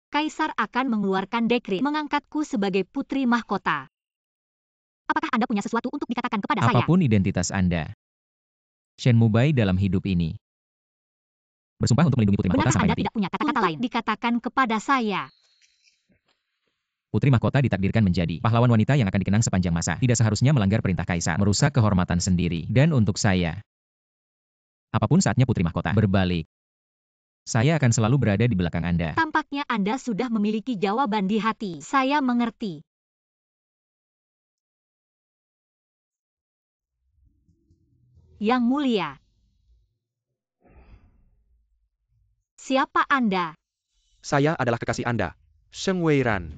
Kaisar akan mengeluarkan dekret mengangkatku sebagai putri mahkota. Apakah Anda punya sesuatu untuk dikatakan kepada saya? Apapun identitas Anda, Shen Mubai dalam hidup ini bersumpah untuk melindungi Putri Mahkota Benarkah sampai Anda mati. tidak punya kata-kata lain dikatakan kepada saya? Putri Mahkota ditakdirkan menjadi pahlawan wanita yang akan dikenang sepanjang masa. Tidak seharusnya melanggar perintah Kaisar, merusak kehormatan sendiri. Dan untuk saya, apapun saatnya Putri Mahkota berbalik, saya akan selalu berada di belakang Anda. Tampaknya Anda sudah memiliki jawaban di hati. Saya mengerti. Yang mulia. Siapa Anda? Saya adalah kekasih Anda, Sheng Weiran.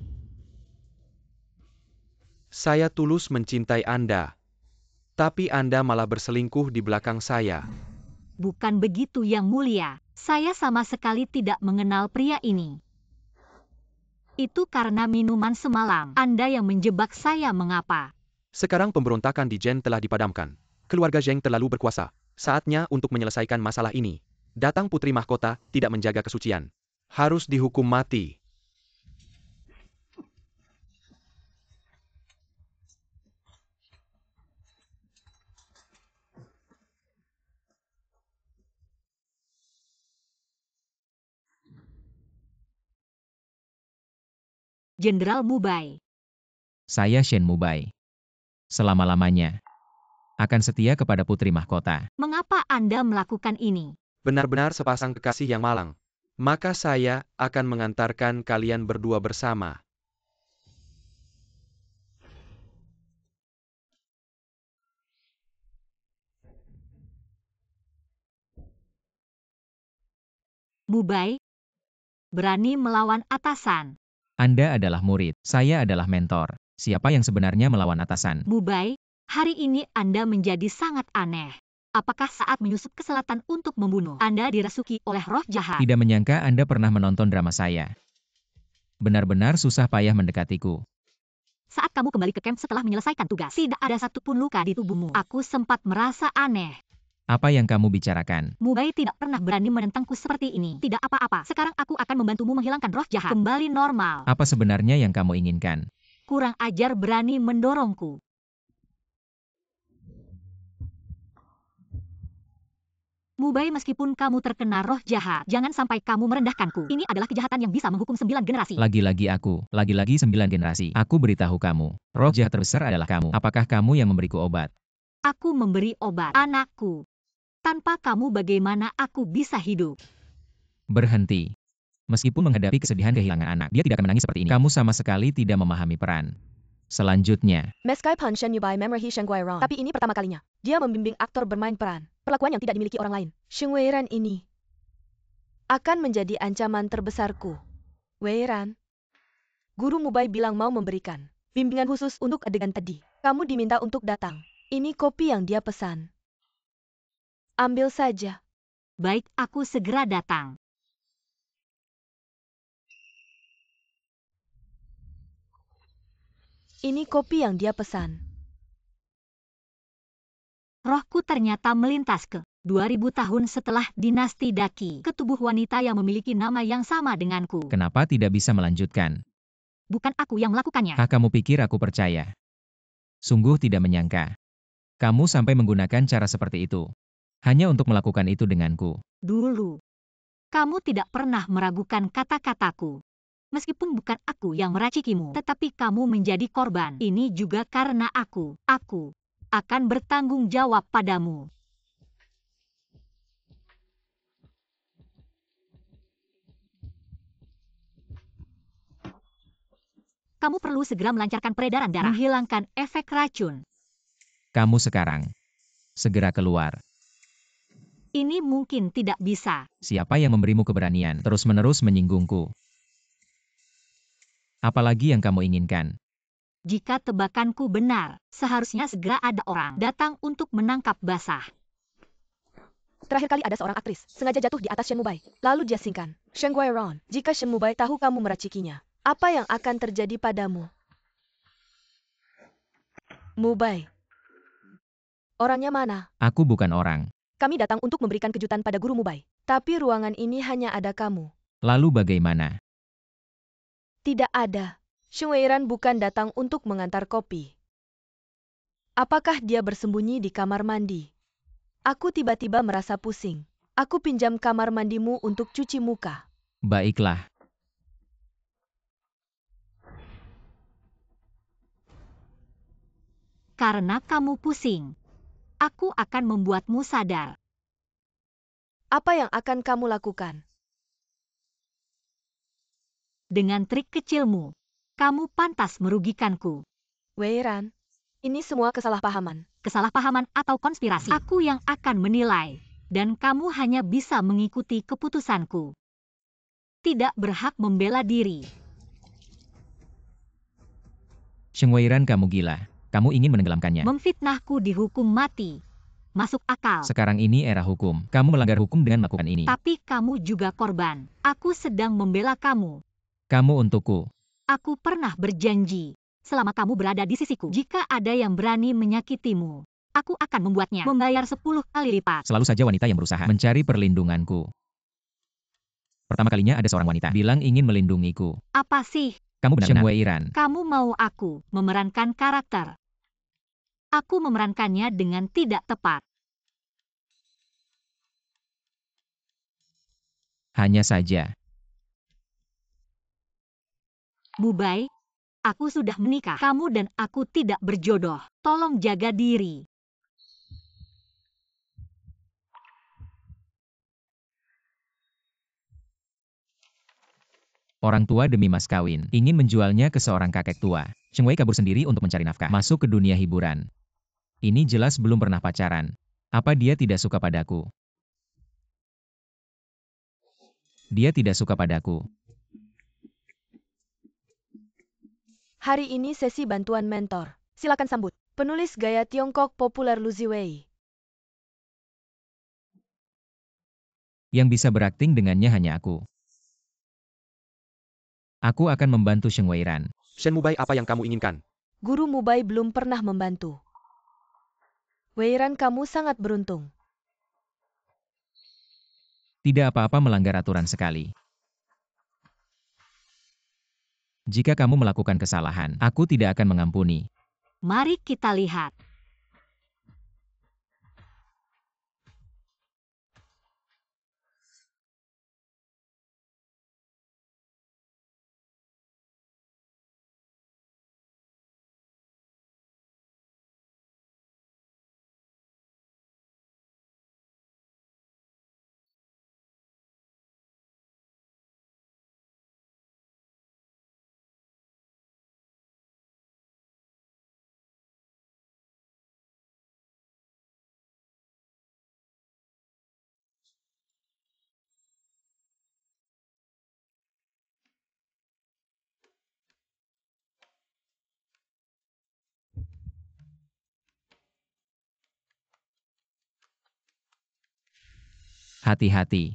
Saya tulus mencintai Anda, tapi Anda malah berselingkuh di belakang saya. Bukan begitu Yang mulia. Saya sama sekali tidak mengenal pria ini. Itu karena minuman semalam. Anda yang menjebak saya mengapa? Sekarang pemberontakan di Zhen telah dipadamkan. Keluarga Zheng terlalu berkuasa. Saatnya untuk menyelesaikan masalah ini. Datang Putri Mahkota tidak menjaga kesucian. Harus dihukum mati. Jenderal Mubai. Saya Shen Mubai. Selama-lamanya akan setia kepada Putri Mahkota. Mengapa Anda melakukan ini? Benar-benar sepasang kekasih yang malang. Maka saya akan mengantarkan kalian berdua bersama. Mubai. Berani melawan atasan. Anda adalah murid, saya adalah mentor. Siapa yang sebenarnya melawan atasan? Mubai, hari ini Anda menjadi sangat aneh. Apakah saat menyusup ke selatan untuk membunuh, Anda dirasuki oleh roh jahat? Tidak menyangka Anda pernah menonton drama saya. Benar-benar susah payah mendekatiku. Saat kamu kembali ke camp setelah menyelesaikan tugas, tidak ada satupun luka di tubuhmu. Aku sempat merasa aneh. Apa yang kamu bicarakan? Mubai tidak pernah berani menentangku seperti ini. Tidak apa-apa. Sekarang aku akan membantumu menghilangkan roh jahat. Kembali normal. Apa sebenarnya yang kamu inginkan? Kurang ajar berani mendorongku. Mubai, meskipun kamu terkena roh jahat, jangan sampai kamu merendahkanku. Ini adalah kejahatan yang bisa menghukum 9 generasi. Lagi-lagi 9 generasi. Aku beritahu kamu, roh jahat terbesar adalah kamu. Apakah kamu yang memberiku obat? Aku memberi obat anakku. Tanpa kamu bagaimana aku bisa hidup? Berhenti. Meskipun menghadapi kesedihan kehilangan anak, dia tidak akan menangis seperti ini. Kamu sama sekali tidak memahami peran. Selanjutnya, Meskipun Shen Yubai memorahi Sheng Weiran, tapi ini pertama kalinya. Dia membimbing aktor bermain peran. Perlakuan yang tidak dimiliki orang lain. Sheng Weiran ini akan menjadi ancaman terbesarku. Weiran, Guru Mubai bilang mau memberikan bimbingan khusus untuk adegan tadi. Kamu diminta untuk datang. Ini kopi yang dia pesan. Ambil saja. Baik, aku segera datang. Ini kopi yang dia pesan. Rohku ternyata melintas ke 2000 tahun setelah dinasti Daqi, ke tubuh wanita yang memiliki nama yang sama denganku. kenapa tidak bisa melanjutkan? Bukan aku yang melakukannya. Kamu pikir aku percaya? Sungguh tidak menyangka. Kamu sampai menggunakan cara seperti itu. Hanya untuk melakukan itu denganku. Dulu, kamu tidak pernah meragukan kata-kataku. Meskipun bukan aku yang meracikimu, tetapi kamu menjadi korban. Ini juga karena aku akan bertanggung jawab padamu. Kamu perlu segera melancarkan peredaran darah, menghilangkan efek racun. Kamu sekarang segera keluar. Ini mungkin tidak bisa. Siapa yang memberimu keberanian terus-menerus menyinggungku? Apalagi yang kamu inginkan? Jika tebakanku benar, seharusnya segera ada orang datang untuk menangkap basah. Terakhir kali ada seorang aktris sengaja jatuh di atas Shen Mubai. Lalu dia singkan. Sheng Weiran, jika Shen Mubai tahu kamu meracikinya, apa yang akan terjadi padamu? Mubai. Orangnya mana? Aku bukan orang. Kami datang untuk memberikan kejutan pada Guru Mubai. Tapi ruangan ini hanya ada kamu. Lalu bagaimana? Tidak ada. Sheng Weiran bukan datang untuk mengantar kopi. Apakah dia bersembunyi di kamar mandi? Aku tiba-tiba merasa pusing. Aku pinjam kamar mandimu untuk cuci muka. Baiklah. Karena kamu pusing, aku akan membuatmu sadar. Apa yang akan kamu lakukan? Dengan trik kecilmu, kamu pantas merugikanku. Weiran, ini semua kesalahpahaman. Kesalahpahaman atau konspirasi, aku yang akan menilai, dan kamu hanya bisa mengikuti keputusanku. Tidak berhak membela diri. Sheng Weiran, kamu gila. Kamu ingin menenggelamkannya. Memfitnahku dihukum mati. Masuk akal. Sekarang ini era hukum. Kamu melanggar hukum dengan melakukan ini. Tapi kamu juga korban. Aku sedang membela kamu. Kamu untukku. Aku pernah berjanji, selama kamu berada di sisiku, jika ada yang berani menyakitimu, aku akan membuatnya membayar 10 kali lipat. Selalu saja wanita yang berusaha mencari perlindunganku. Pertama kalinya ada seorang wanita bilang ingin melindungiku. Apa sih? Kamu benar-benar Sheng Weiran. Kamu mau aku memerankan karakter? Aku memerankannya dengan tidak tepat. Hanya saja. Mubai, aku sudah menikah. Kamu dan aku tidak berjodoh. Tolong jaga diri. Orang tua demi mas kawin, ingin menjualnya ke seorang kakek tua. Sheng Wei kabur sendiri untuk mencari nafkah, masuk ke dunia hiburan. Ini jelas belum pernah pacaran. Apa dia tidak suka padaku? Dia tidak suka padaku. Hari ini sesi bantuan mentor. Silakan sambut. Penulis gaya Tiongkok populer Lu Ziwei. Yang bisa berakting dengannya hanya aku. Aku akan membantu Sheng Weiran. Shen Mubai, apa yang kamu inginkan? Guru Mubai belum pernah membantu. Weiran, kamu sangat beruntung. Tidak apa-apa melanggar aturan sekali. Jika kamu melakukan kesalahan, aku tidak akan mengampuni. Mari kita lihat. Hati-hati.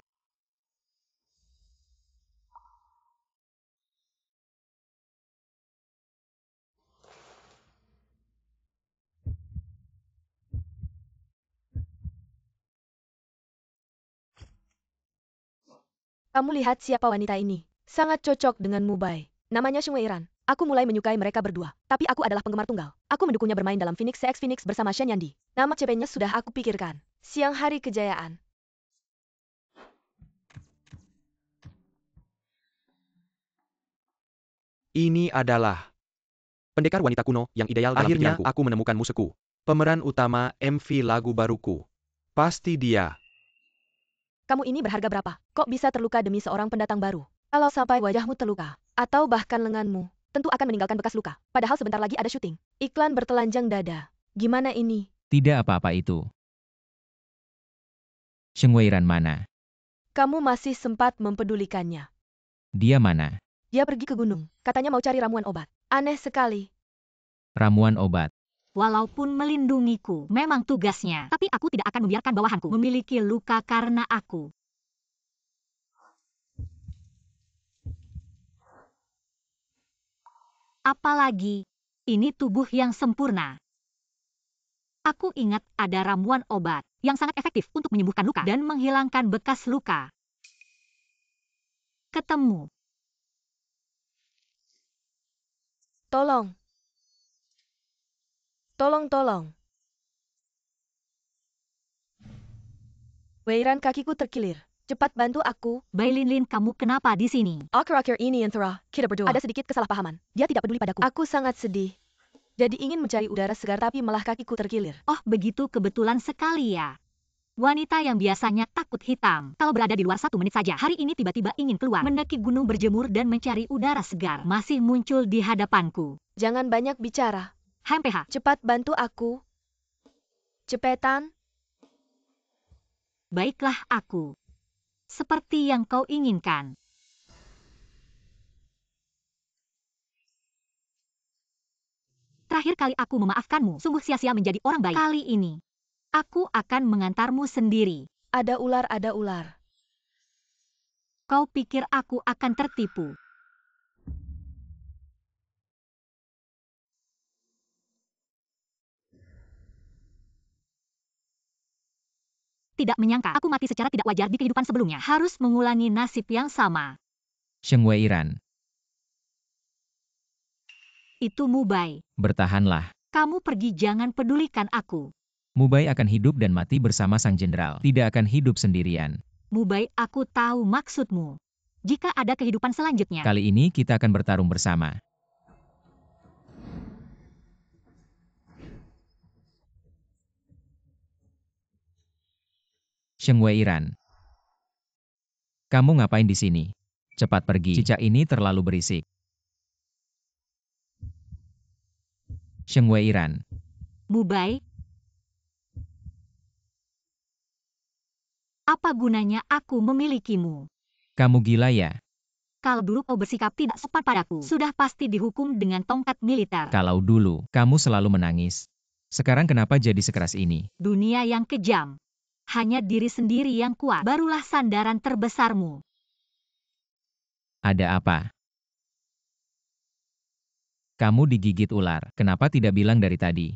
Kamu lihat siapa wanita ini? Sangat cocok dengan Mubai. Namanya Sheng Weiran. Aku mulai menyukai mereka berdua. Tapi aku adalah penggemar tunggal. Aku mendukungnya bermain dalam Phoenix CX Phoenix bersama Shen Yandi. Nama CP-nya sudah aku pikirkan. Siang Hari Kejayaan. Ini adalah pendekar wanita kuno yang ideal dalam pikiranku. Akhirnya aku menemukan musuhku. Pemeran utama MV lagu baruku. Pasti dia. Kamu ini berharga berapa? Kok bisa terluka demi seorang pendatang baru? Kalau sampai wajahmu terluka, atau bahkan lenganmu, tentu akan meninggalkan bekas luka. Padahal sebentar lagi ada syuting. Iklan bertelanjang dada. Gimana ini? Tidak apa-apa itu. Sheng Weiran mana? Kamu masih sempat mempedulikannya. Dia mana? Dia pergi ke gunung. Katanya mau cari ramuan obat. Aneh sekali. Ramuan obat. Walaupun melindungiku memang tugasnya, tapi aku tidak akan membiarkan bawahanku memiliki luka karena aku. Apalagi, ini tubuh yang sempurna. Aku ingat ada ramuan obat yang sangat efektif untuk menyembuhkan luka dan menghilangkan bekas luka. Ketemu. Tolong. Tolong. Weiran, kakiku terkilir. Cepat bantu aku. Bai Linlin, kamu kenapa di sini? Akhir-akhir ini antara kita berdua ada sedikit kesalahpahaman. Dia tidak peduli padaku. Aku sangat sedih. Jadi ingin mencari udara segar tapi malah kakiku terkilir. Oh, begitu kebetulan sekali ya. Wanita yang biasanya takut hitam. Kalau berada di luar 1 menit saja, hari ini tiba-tiba ingin keluar, mendaki gunung, berjemur dan mencari udara segar. Masih muncul di hadapanku. Jangan banyak bicara. HMPH. Cepat bantu aku. Cepetan. Baiklah aku. Seperti yang kau inginkan. Terakhir kali aku memaafkanmu, sungguh sia-sia menjadi orang baik. Kali ini, aku akan mengantarmu sendiri. Ada ular. Kau pikir aku akan tertipu? Tidak menyangka aku mati secara tidak wajar di kehidupan sebelumnya. Harus mengulangi nasib yang sama. Sheng Weiran, Itu Mubai. bertahanlah. Kamu pergi, jangan pedulikan aku. Mubai akan hidup dan mati bersama sang jenderal. Tidak akan hidup sendirian. Mubai, aku tahu maksudmu. Jika ada kehidupan selanjutnya, Kali ini kita akan bertarung bersama. Sheng Weiran, kamu ngapain di sini? Cepat pergi. Cicak ini terlalu berisik. Sheng Weiran, Mubai, apa gunanya aku memilikimu? kamu gila ya? Kalau dulu kau bersikap tidak sopan padaku, sudah pasti dihukum dengan tongkat militer. Kalau dulu, kamu selalu menangis. Sekarang kenapa jadi sekeras ini? Dunia yang kejam. Hanya diri sendiri yang kuat, barulah sandaran terbesarmu. Ada apa? Kamu digigit ular. Kenapa tidak bilang dari tadi?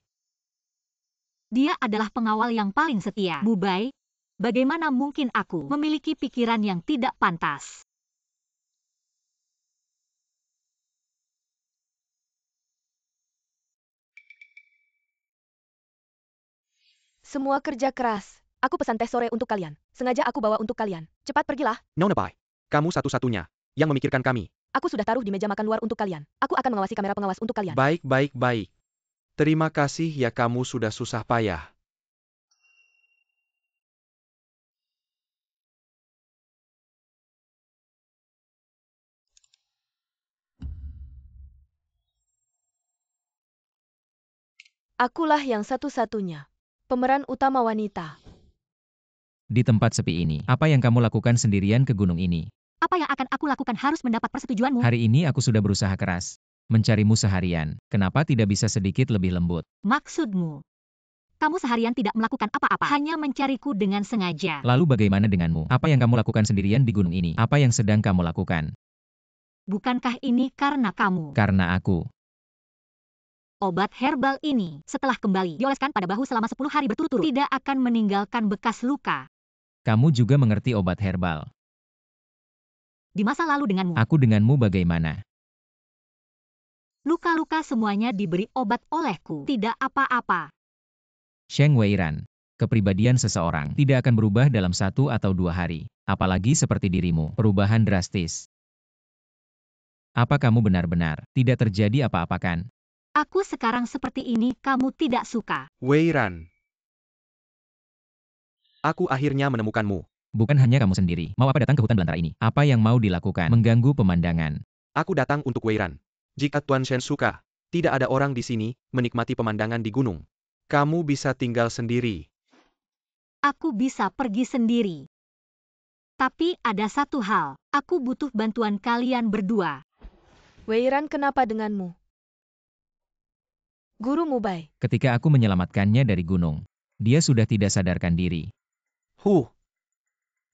Dia adalah pengawal yang paling setia. Mubai, bagaimana mungkin aku memiliki pikiran yang tidak pantas? Semua kerja keras. Aku pesan teh sore untuk kalian. Sengaja aku bawa untuk kalian. Cepat pergilah. Nona Bai, kamu satu-satunya yang memikirkan kami. Aku sudah taruh di meja makan luar untuk kalian. Aku akan mengawasi kamera pengawas untuk kalian. Baik. Terima kasih ya, kamu sudah susah payah. Akulah yang satu-satunya. Pemeran utama wanita. Di tempat sepi ini, apa yang kamu lakukan sendirian ke gunung ini? Apa yang akan aku lakukan harus mendapat persetujuanmu. Hari ini aku sudah berusaha keras. Mencarimu seharian. Kenapa tidak bisa sedikit lebih lembut? Maksudmu? Kamu seharian tidak melakukan apa-apa, hanya mencariku dengan sengaja. Lalu bagaimana denganmu? Apa yang kamu lakukan sendirian di gunung ini? Apa yang sedang kamu lakukan? Bukankah ini karena kamu? Karena aku. Obat herbal ini, setelah kembali dioleskan pada bahu selama 10 hari berturut-turut, tidak akan meninggalkan bekas luka. Kamu juga mengerti obat herbal. Di masa lalu denganmu, Aku denganmu bagaimana? luka-luka semuanya diberi obat olehku. Tidak apa-apa. Sheng Weiran, kepribadian seseorang tidak akan berubah dalam 1 atau 2 hari. Apalagi seperti dirimu, perubahan drastis. Apa kamu benar-benar tidak terjadi apa-apa kan? Aku sekarang seperti ini, kamu tidak suka. Weiran. Aku akhirnya menemukanmu. Bukan hanya kamu sendiri. Mau apa datang ke hutan belantara ini? Apa yang mau dilakukan? Mengganggu pemandangan. Aku datang untuk Weiran. Jika Tuan Shen suka, tidak ada orang di sini menikmati pemandangan di gunung. Kamu bisa tinggal sendiri. Aku bisa pergi sendiri. Tapi ada satu hal, aku butuh bantuan kalian berdua. Weiran, kenapa denganmu? Guru Mubai. Ketika aku menyelamatkannya dari gunung, dia sudah tidak sadarkan diri.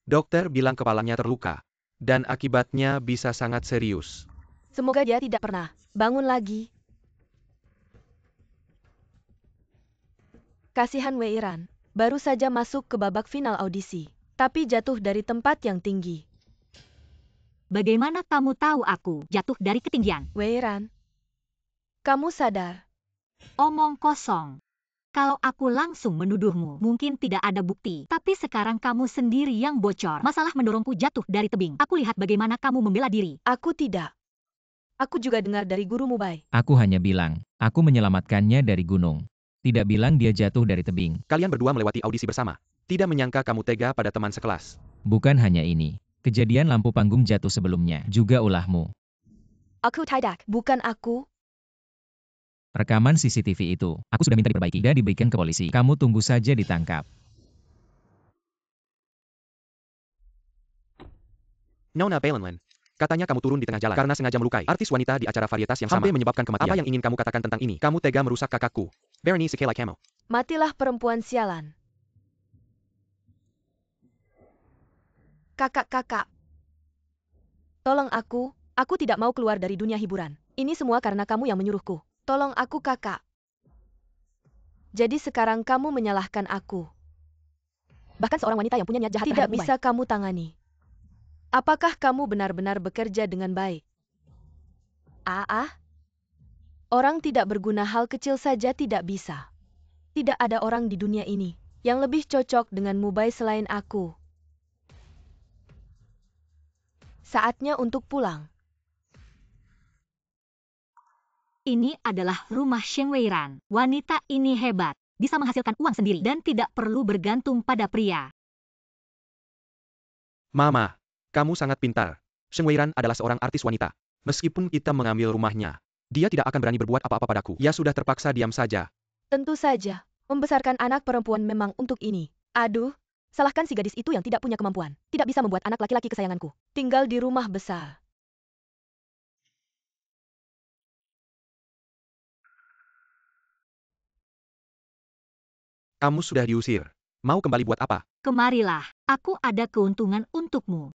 Dokter bilang kepalanya terluka. Dan akibatnya bisa sangat serius. Semoga dia tidak pernah bangun lagi. Kasihan Weiran. Baru saja masuk ke babak final audisi. Tapi jatuh dari tempat yang tinggi. Bagaimana kamu tahu aku jatuh dari ketinggian? Weiran. Kamu sadar? Omong kosong. Kalau aku langsung menuduhmu, mungkin tidak ada bukti. Tapi sekarang kamu sendiri yang bocor. Masalah mendorongku jatuh dari tebing. Aku lihat bagaimana kamu membela diri. Aku tidak. Aku juga dengar dari guru Mubai. Aku hanya bilang, aku menyelamatkannya dari gunung. Tidak bilang dia jatuh dari tebing. Kalian berdua melewati audisi bersama. Tidak menyangka kamu tega pada teman sekelas. Bukan hanya ini. Kejadian lampu panggung jatuh sebelumnya, juga ulahmu. Aku tidak. Bukan aku. Rekaman CCTV itu, aku sudah minta diperbaiki dan diberikan ke polisi. Kamu tunggu saja ditangkap. Nona Balenlan. Katanya kamu turun di tengah jalan karena sengaja melukai artis wanita di acara varietas yang sampai menyebabkan kematian. Apa yang ingin kamu katakan tentang ini? Kamu tega merusak kakakku. Berenice Sekela Camo. Matilah perempuan sialan. Kakak-kakak. Tolong aku tidak mau keluar dari dunia hiburan. Ini semua karena kamu yang menyuruhku. Tolong aku kakak. Jadi sekarang kamu menyalahkan aku. Bahkan seorang wanita yang punya niat jahat Tidak terhadap bisa Mubai. kamu tangani. Apakah kamu benar-benar bekerja dengan baik? Orang tidak berguna hal kecil saja tidak bisa. Tidak ada orang di dunia ini yang lebih cocok dengan Mubai selain aku. Saatnya untuk pulang. Ini adalah rumah Sheng Weiran. Wanita ini hebat, bisa menghasilkan uang sendiri dan tidak perlu bergantung pada pria. Mama, kamu sangat pintar. Sheng Weiran adalah seorang artis wanita. Meskipun kita mengambil rumahnya, dia tidak akan berani berbuat apa-apa padaku. Ia sudah terpaksa diam saja. Tentu saja, membesarkan anak perempuan memang untuk ini. Aduh, salahkan si gadis itu yang tidak punya kemampuan. Tidak bisa membuat anak laki-laki kesayanganku tinggal di rumah besar. Kamu sudah diusir. Mau kembali buat apa? Kemarilah, aku ada keuntungan untukmu.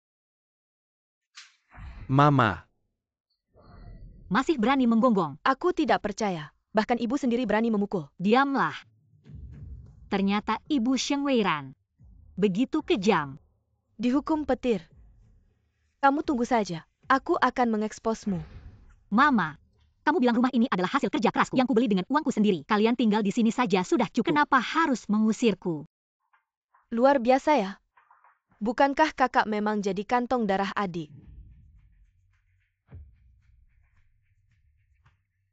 Mama, Masih berani menggonggong. Aku tidak percaya. Bahkan ibu sendiri berani memukul. Diamlah. Ternyata ibu Sheng Weiran begitu kejam. Dihukum petir. Kamu tunggu saja. Aku akan mengeksposmu. Mama, kamu bilang rumah ini adalah hasil kerja kerasku yang kubeli dengan uangku sendiri. Kalian tinggal di sini saja sudah cukup. Kenapa harus mengusirku? Luar biasa ya. Bukankah kakak memang jadi kantong darah adik?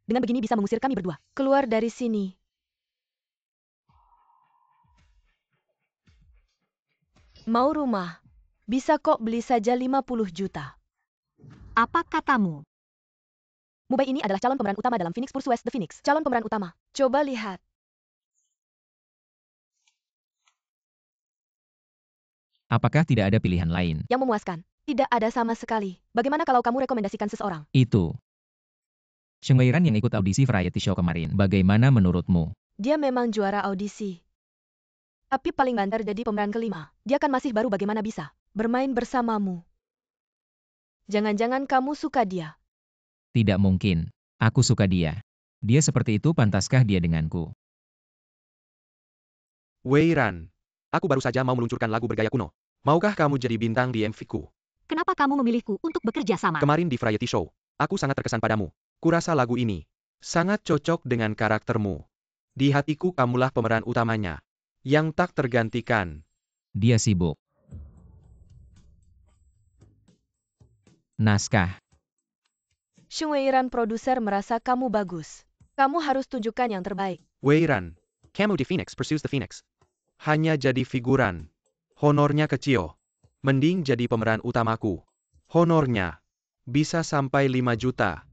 Dengan begini bisa mengusir kami berdua. Keluar dari sini. Mau rumah? Bisa kok beli saja 50 juta. Apa katamu? Mubai ini adalah calon pemeran utama dalam Phoenix Pursues The Phoenix. Calon pemeran utama. Coba lihat. Apakah tidak ada pilihan lain? Yang memuaskan. Tidak ada sama sekali. Bagaimana kalau kamu rekomendasikan seseorang? Itu. Sheng Weiran yang ikut audisi variety show kemarin. Bagaimana menurutmu? Dia memang juara audisi. Tapi paling banter jadi pemeran kelima. Dia kan masih baru, bagaimana bisa bermain bersamamu? Jangan-jangan kamu suka dia. Tidak mungkin. Aku suka dia. Dia seperti itu, pantaskah dia denganku? Weiran. Aku baru saja mau meluncurkan lagu bergaya kuno. Maukah kamu jadi bintang di MV-ku? Kenapa kamu memilihku untuk bekerja sama? Kemarin di variety show, aku sangat terkesan padamu. Kurasa lagu ini sangat cocok dengan karaktermu. Di hatiku kamulah pemeran utamanya, yang tak tergantikan. Dia sibuk. Naskah. Sheng Weiran produser merasa kamu bagus. Kamu harus tunjukkan yang terbaik. Weiran. Camo di Phoenix Pursues the Phoenix. Hanya jadi figuran. Honornya kecil. Mending jadi pemeran utamaku. Honornya bisa sampai 5 juta.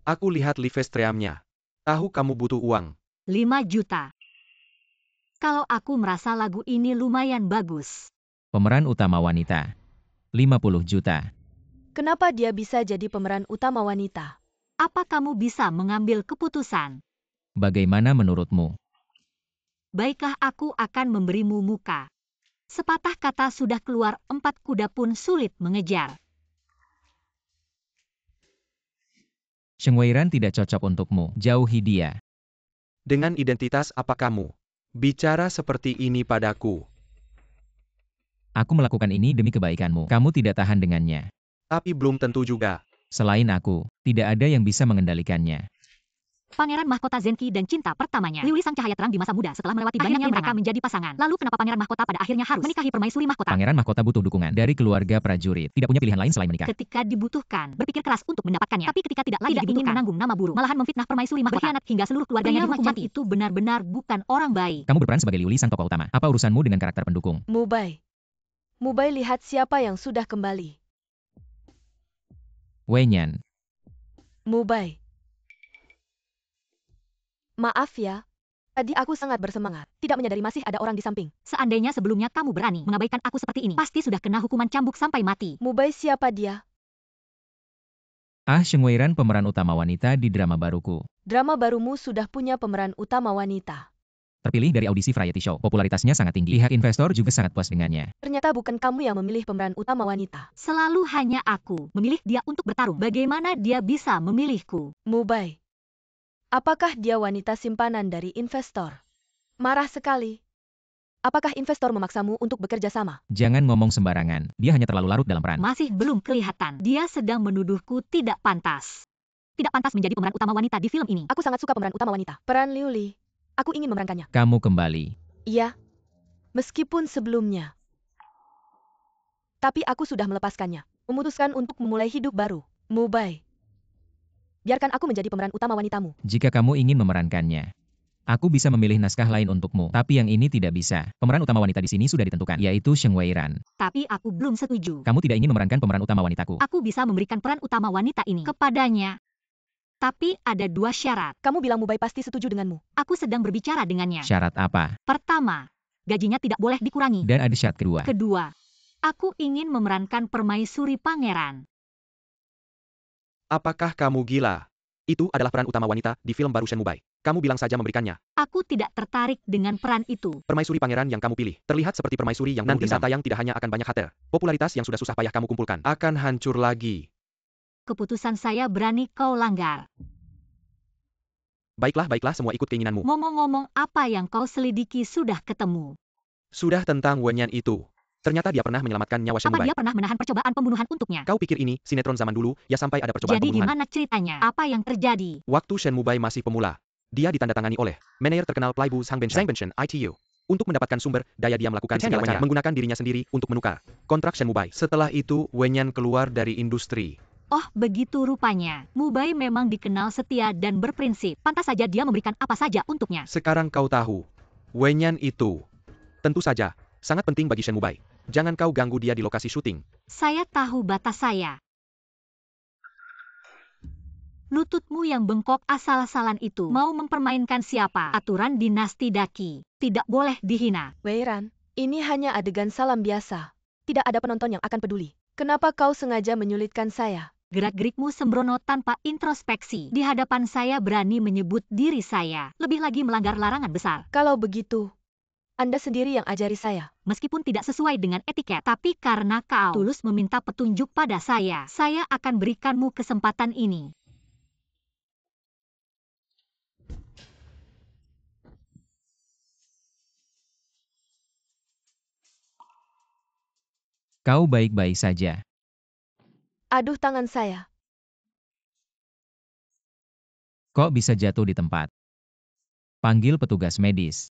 Aku lihat livestreamnya. Tahu kamu butuh uang. 5 juta. Kalau aku merasa lagu ini lumayan bagus. Pemeran utama wanita. 50 juta. Kenapa dia bisa jadi pemeran utama wanita? Apa kamu bisa mengambil keputusan? Bagaimana menurutmu? Baiklah, aku akan memberimu muka. Sepatah kata sudah keluar, 4 kuda pun sulit mengejar. Sheng Weiran tidak cocok untukmu. Jauhi dia. Dengan identitas apa kamu bicara seperti ini padaku? Aku melakukan ini demi kebaikanmu. Kamu tidak tahan dengannya. Tapi belum tentu juga. Selain aku, tidak ada yang bisa mengendalikannya. Pangeran mahkota Zenki dan cinta pertamanya. Liuli sang cahaya terang di masa muda setelah melewati banyaknya mereka menjadi pasangan. Lalu kenapa pangeran mahkota pada akhirnya harus menikahi permaisuri mahkota? Pangeran mahkota butuh dukungan dari keluarga prajurit. Tidak punya pilihan lain selain menikah. Ketika dibutuhkan, berpikir keras untuk mendapatkannya. Tapi ketika tidak lagi dibutuhkan, ingin menanggung nama buruk, malahan memfitnah permaisuri mahkota. Berkhianat hingga seluruh keluarganya dihukum mati. Itu benar-benar bukan orang baik. Kamu berperan sebagai Liuli sang tokoh utama. Apa urusanmu dengan karakter pendukung? Mubai. Mubai, lihat siapa yang sudah kembali. Wenyan. Mubai. Maaf ya. Tadi aku sangat bersemangat. Tidak menyadari masih ada orang di samping. Seandainya sebelumnya kamu berani mengabaikan aku seperti ini, pasti sudah kena hukuman cambuk sampai mati. Mubai, siapa dia? Sheng Weiran, pemeran utama wanita di drama baruku. Drama barumu sudah punya pemeran utama wanita. Terpilih dari audisi variety show. Popularitasnya sangat tinggi. Pihak investor juga sangat puas dengannya. Ternyata bukan kamu yang memilih pemeran utama wanita. Selalu hanya aku memilih dia untuk bertarung. Bagaimana dia bisa memilihku? Mubai. Apakah dia wanita simpanan dari investor? Marah sekali. Apakah investor memaksamu untuk bekerja sama? Jangan ngomong sembarangan. Dia hanya terlalu larut dalam peran. Masih belum kelihatan. Dia sedang menuduhku tidak pantas. Tidak pantas menjadi pemeran utama wanita di film ini. Aku sangat suka pemeran utama wanita. Peran Liuli. Aku ingin memerankannya. Kamu kembali. Iya. Meskipun sebelumnya. Tapi aku sudah melepaskannya. Memutuskan untuk memulai hidup baru. Mubai. Biarkan aku menjadi pemeran utama wanitamu. Jika kamu ingin memerankannya, aku bisa memilih naskah lain untukmu. Tapi yang ini tidak bisa. Pemeran utama wanita di sini sudah ditentukan, yaitu Sheng Weiran. Tapi aku belum setuju. Kamu tidak ingin memerankan pemeran utama wanitaku. Aku bisa memberikan peran utama wanita ini kepadanya. Tapi ada 2 syarat. Kamu bilang Mubai pasti setuju denganmu. Aku sedang berbicara dengannya. Syarat apa? Pertama, gajinya tidak boleh dikurangi. Dan ada syarat kedua. Kedua, aku ingin memerankan permaisuri pangeran. Apakah kamu gila? Itu adalah peran utama wanita di film baru Shen Mubai. Kamu bilang saja memberikannya. Aku tidak tertarik dengan peran itu. Permaisuri pangeran yang kamu pilih terlihat seperti permaisuri yang nanti saat tayang tidak hanya akan banyak hater. Popularitas yang sudah susah payah kamu kumpulkan akan hancur lagi. Keputusan saya berani kau langgar. Baiklah, semua ikut keinginanmu. Ngomong-ngomong, apa yang kau selidiki sudah ketemu? Sudah tentang Wenyan itu. Ternyata dia pernah menyelamatkan nyawa Shen Apa Mubai. dia pernah menahan percobaan pembunuhan untuknya? Kau pikir ini sinetron zaman dulu, ya sampai ada percobaan Jadi pembunuhan. gimana ceritanya? Apa yang terjadi? Waktu Shen Mubai masih pemula, dia ditandatangani oleh manajer terkenal Playbu Zhang Benshen ITU. Untuk mendapatkan sumber daya dia melakukan segalanya menggunakan dirinya sendiri untuk menukar kontrak Shen Mubai. Setelah itu Wenyan keluar dari industri. Oh, begitu rupanya. Mubai memang dikenal setia dan berprinsip. Pantas saja dia memberikan apa saja untuknya. Sekarang kau tahu, Wenyan itu tentu saja sangat penting bagi Shen Mubai. Jangan kau ganggu dia di lokasi syuting. Saya tahu batas saya. Lututmu yang bengkok asal-asalan itu mau mempermainkan siapa? Aturan dinasti Daki. Tidak boleh dihina. Weiran, ini hanya adegan salam biasa. Tidak ada penonton yang akan peduli. Kenapa kau sengaja menyulitkan saya? Gerak-gerikmu sembrono tanpa introspeksi. Di hadapan saya berani menyebut diri saya. Lebih lagi melanggar larangan besar. Kalau begitu, Anda sendiri yang ajari saya. Meskipun tidak sesuai dengan etiket, tapi karena kau tulus meminta petunjuk pada saya akan berikanmu kesempatan ini. Kau baik-baik saja. Aduh tangan saya. Kok bisa jatuh di tempat? Panggil petugas medis.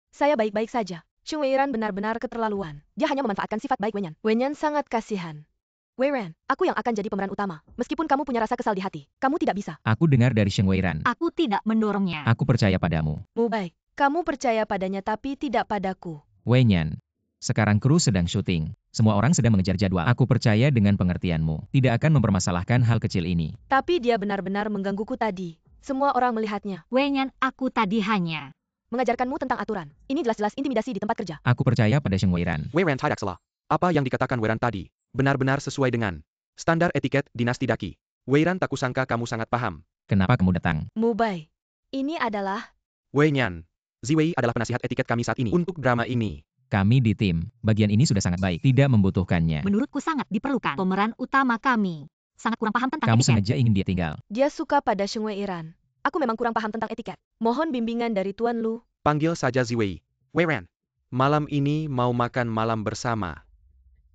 Saya baik-baik saja. Sheng Weiran benar-benar keterlaluan. Dia hanya memanfaatkan sifat baik Wenyan. Wenyan sangat kasihan. Weiran, aku yang akan jadi pemeran utama. Meskipun kamu punya rasa kesal di hati, kamu tidak bisa. Aku dengar dari Sheng Weiran. Aku tidak mendorongnya. Aku percaya padamu. Mubai, kamu percaya padanya tapi tidak padaku. Wenyan. Sekarang kru sedang syuting. Semua orang sedang mengejar jadwal. Aku percaya dengan pengertianmu. Tidak akan mempermasalahkan hal kecil ini. Tapi dia benar-benar menggangguku tadi. Semua orang melihatnya. Wenyan, aku tadi hanya mengajarkanmu tentang aturan. Ini jelas-jelas intimidasi di tempat kerja. Aku percaya pada Sheng Weiran. Weiran tidak salah. Apa yang dikatakan Weiran tadi benar-benar sesuai dengan standar etiket dinasti Daki. Weiran, tak kusangka kamu sangat paham. Kenapa kamu datang? Mubai, ini adalah Wenyan. Ziwei adalah penasihat etiket kami saat ini untuk drama ini. Kami di tim. Bagian ini sudah sangat baik. Tidak membutuhkannya. menurutku sangat diperlukan. Pemeran utama kami sangat kurang paham tentang Kamu etiket. sengaja ingin dia tinggal. dia suka pada Sheng Weiran. Aku memang kurang paham tentang etiket. Mohon bimbingan dari Tuan Lu. Panggil saja Ziwei. Weiran, malam ini mau makan malam bersama.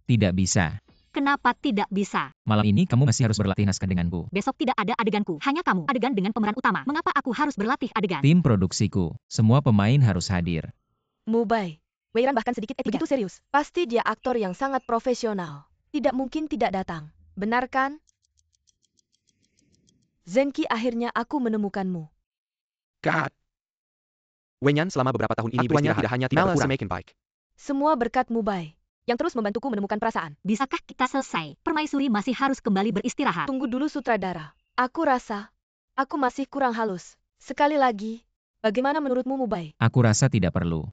Tidak bisa. Kenapa tidak bisa? Malam ini kamu masih harus berlatih naskah denganku. Besok tidak ada adeganku, hanya kamu, adegan dengan pemeran utama. Mengapa aku harus berlatih adegan? Tim produksiku, semua pemain harus hadir. Mubai. Wei Ran bahkan sedikit begitu serius. Pasti dia aktor yang sangat profesional. Tidak mungkin tidak datang. Benar kan? Zenki, akhirnya aku menemukanmu. Cut. Wenyan selama beberapa tahun ini Aktuanya beristirahat, tidak hanya tidak malah berkurang. semakin baik. Semua berkat Mubai, yang terus membantuku menemukan perasaan. Bisakah kita selesai? Permaisuri masih harus kembali beristirahat. Tunggu dulu sutradara. Aku rasa, aku masih kurang halus. Sekali lagi, bagaimana menurutmu Mubai? Aku rasa tidak perlu.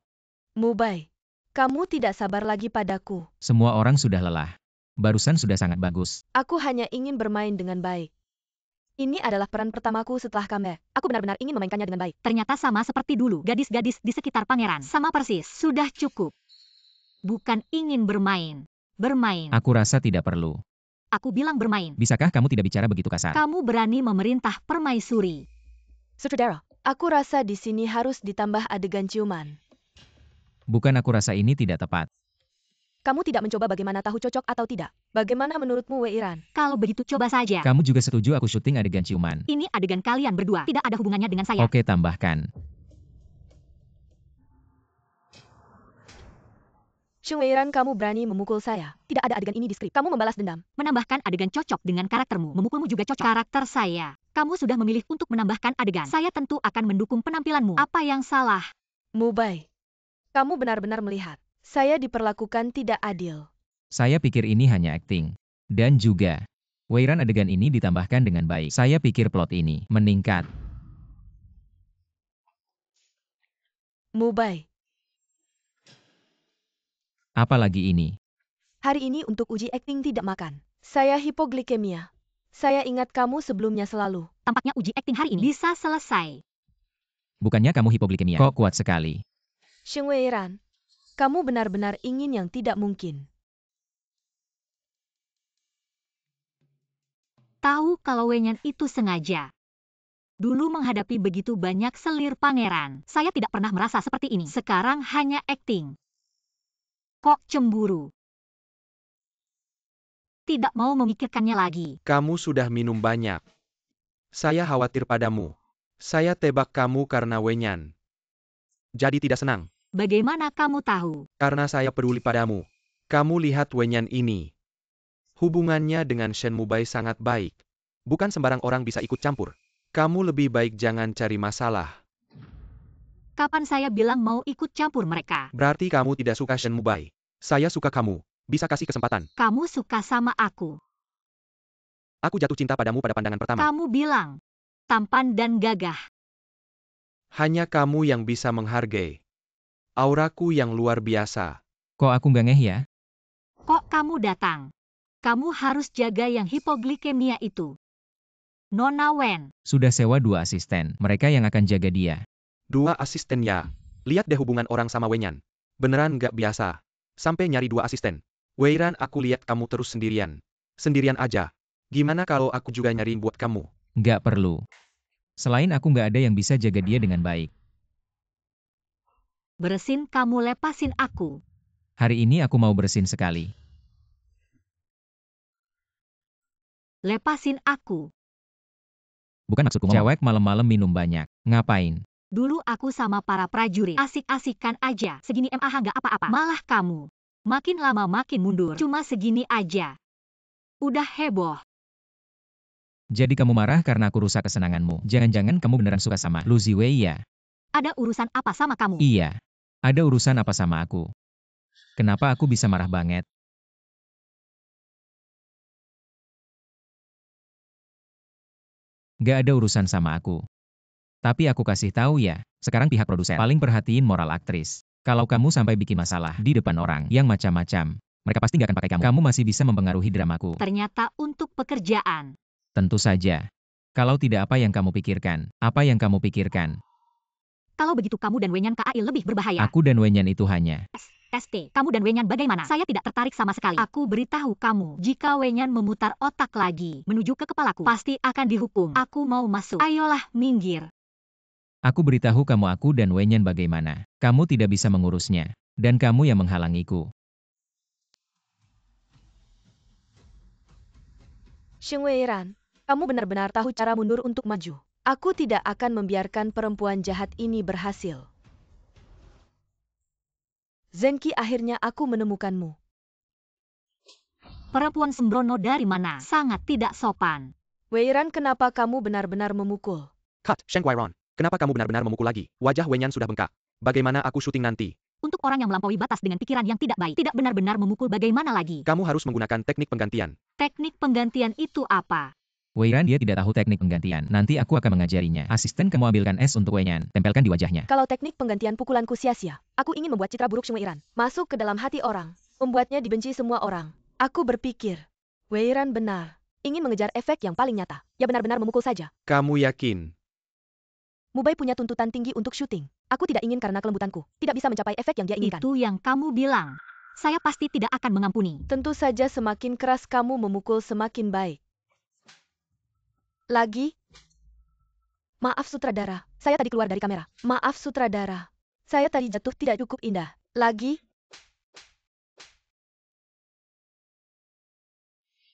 Mubai, kamu tidak sabar lagi padaku. Semua orang sudah lelah. Barusan sudah sangat bagus. Aku hanya ingin bermain dengan baik. Ini adalah peran pertamaku setelah comeback. Aku benar-benar ingin memainkannya dengan baik. Ternyata sama seperti dulu, gadis-gadis di sekitar pangeran. Sama persis, sudah cukup. Bukan ingin bermain. Bermain. Aku rasa tidak perlu. Aku bilang bermain. Bisakah kamu tidak bicara begitu kasar? Kamu berani memerintah permaisuri. Sutradara, aku rasa di sini harus ditambah adegan ciuman. Bukan, aku rasa ini tidak tepat. Kamu tidak mencoba bagaimana tahu cocok atau tidak. Bagaimana menurutmu Wei Ran? Kalau begitu coba saja. Kamu juga setuju aku syuting adegan ciuman? Ini adegan kalian berdua, tidak ada hubungannya dengan saya. Oke, tambahkan. Sheng Wei Ran, kamu berani memukul saya. Tidak ada adegan ini di skrip. Kamu membalas dendam. Menambahkan adegan cocok dengan karaktermu. Memukulmu juga cocok. Karakter saya. Kamu sudah memilih untuk menambahkan adegan. Saya tentu akan mendukung penampilanmu. Apa yang salah? Mubai, kamu benar-benar melihat. Saya diperlakukan tidak adil. Saya pikir ini hanya akting. Dan juga, Wei Ran, adegan ini ditambahkan dengan baik. Saya pikir plot ini meningkat. Mubai, Apalagi ini? hari ini untuk uji akting tidak makan. Saya hipoglikemia. Saya ingat kamu sebelumnya selalu. Tampaknya uji akting hari ini bisa selesai. Bukannya kamu hipoglikemia? Kok kuat sekali? Sheng Wei Ran, kamu benar-benar ingin yang tidak mungkin. Tahu kalau Wenyan itu sengaja. Dulu menghadapi begitu banyak selir pangeran, saya tidak pernah merasa seperti ini. Sekarang hanya akting. Kok cemburu? Tidak mau memikirkannya lagi. Kamu sudah minum banyak. Saya khawatir padamu. Saya tebak kamu karena Wenyan. Jadi tidak senang. Bagaimana kamu tahu? Karena saya peduli padamu. Kamu lihat Wenyan ini. Hubungannya dengan Shen Mubai sangat baik. Bukan sembarang orang bisa ikut campur. Kamu lebih baik jangan cari masalah. Kapan saya bilang mau ikut campur mereka? Berarti kamu tidak suka Shen Mubai. Saya suka kamu. Bisa kasih kesempatan. Kamu suka sama aku. Aku jatuh cinta padamu pada pandangan pertama. Kamu bilang tampan dan gagah. Hanya kamu yang bisa menghargai. Auraku yang luar biasa. Kok aku nggak ngeh ya? Kok kamu datang? Kamu harus jaga yang hipoglikemia itu. Nona Wen. Sudah sewa 2 asisten. Mereka yang akan jaga dia. 2 asisten ya. Lihat deh hubungan orang sama Wenyan. Beneran nggak biasa. Sampai nyari 2 asisten. Wei Ran, aku lihat kamu terus sendirian. Sendirian aja. Gimana kalau aku juga nyariin buat kamu? Nggak perlu. Selain aku nggak ada yang bisa jaga dia dengan baik. Bersin, kamu lepasin aku. Hari ini aku mau bersin sekali. Lepasin aku. Bukan maksudku ngomong. Cewek malam-malam minum banyak. Ngapain? Dulu aku sama para prajurit asik-asikan aja. Segini MAH nggak apa-apa. Malah kamu. Makin lama makin mundur. Cuma segini aja. Udah heboh. Jadi kamu marah karena aku rusak kesenanganmu. Jangan-jangan kamu beneran suka sama Lu Ziwei ya? Ada urusan apa sama kamu? Iya. Ada urusan apa sama aku? Kenapa aku bisa marah banget? Gak ada urusan sama aku. Tapi aku kasih tahu ya, sekarang pihak produsen paling perhatiin moral aktris. Kalau kamu sampai bikin masalah di depan orang yang macam-macam, mereka pasti gak akan pakai kamu. Kamu masih bisa mempengaruhi dramaku. Ternyata untuk pekerjaan. Tentu saja. Kalau tidak, apa yang kamu pikirkan? Apa yang kamu pikirkan? Kalau begitu kamu dan Wenyan KAI lebih berbahaya. Aku dan Wenyan itu hanya... ST, kamu dan Wenyan bagaimana? Saya tidak tertarik sama sekali. Aku beritahu kamu, jika Wenyan memutar otak lagi menuju ke kepalaku, pasti akan dihukum. Aku mau masuk. Ayolah, minggir. Aku beritahu kamu, aku dan Wenyan bagaimana. Kamu tidak bisa mengurusnya. Dan kamu yang menghalangiku. Sheng Weiran, kamu benar-benar tahu cara mundur untuk maju. Aku tidak akan membiarkan perempuan jahat ini berhasil. Zenki, akhirnya aku menemukanmu. Perempuan sembrono dari mana? Sangat tidak sopan. Weiran, kenapa kamu benar-benar memukul? Cut, Sheng Guiron. Kenapa kamu benar-benar memukul lagi? Wajah Wenyan sudah bengkak. Bagaimana aku syuting nanti? Untuk orang yang melampaui batas dengan pikiran yang tidak baik, tidak benar-benar memukul bagaimana lagi? Kamu harus menggunakan teknik penggantian. Teknik penggantian itu apa? Weiran dia tidak tahu teknik penggantian. Nanti aku akan mengajarinya. Asisten, kamu ambilkan es untuk Wenyan. Tempelkan di wajahnya. Kalau teknik penggantian pukulanku sia-sia, aku ingin membuat citra buruk Sheng Weiran masuk ke dalam hati orang, membuatnya dibenci semua orang. Aku berpikir, Weiran benar, ingin mengejar efek yang paling nyata. Ya benar-benar memukul saja. Kamu yakin? Mubai punya tuntutan tinggi untuk syuting. Aku tidak ingin karena kelembutanku tidak bisa mencapai efek yang dia inginkan. Itu yang kamu bilang. Saya pasti tidak akan mengampuni. Tentu saja semakin keras kamu memukul semakin baik. Lagi? Maaf sutradara, saya tadi keluar dari kamera. Maaf sutradara, saya tadi jatuh tidak cukup indah. Lagi?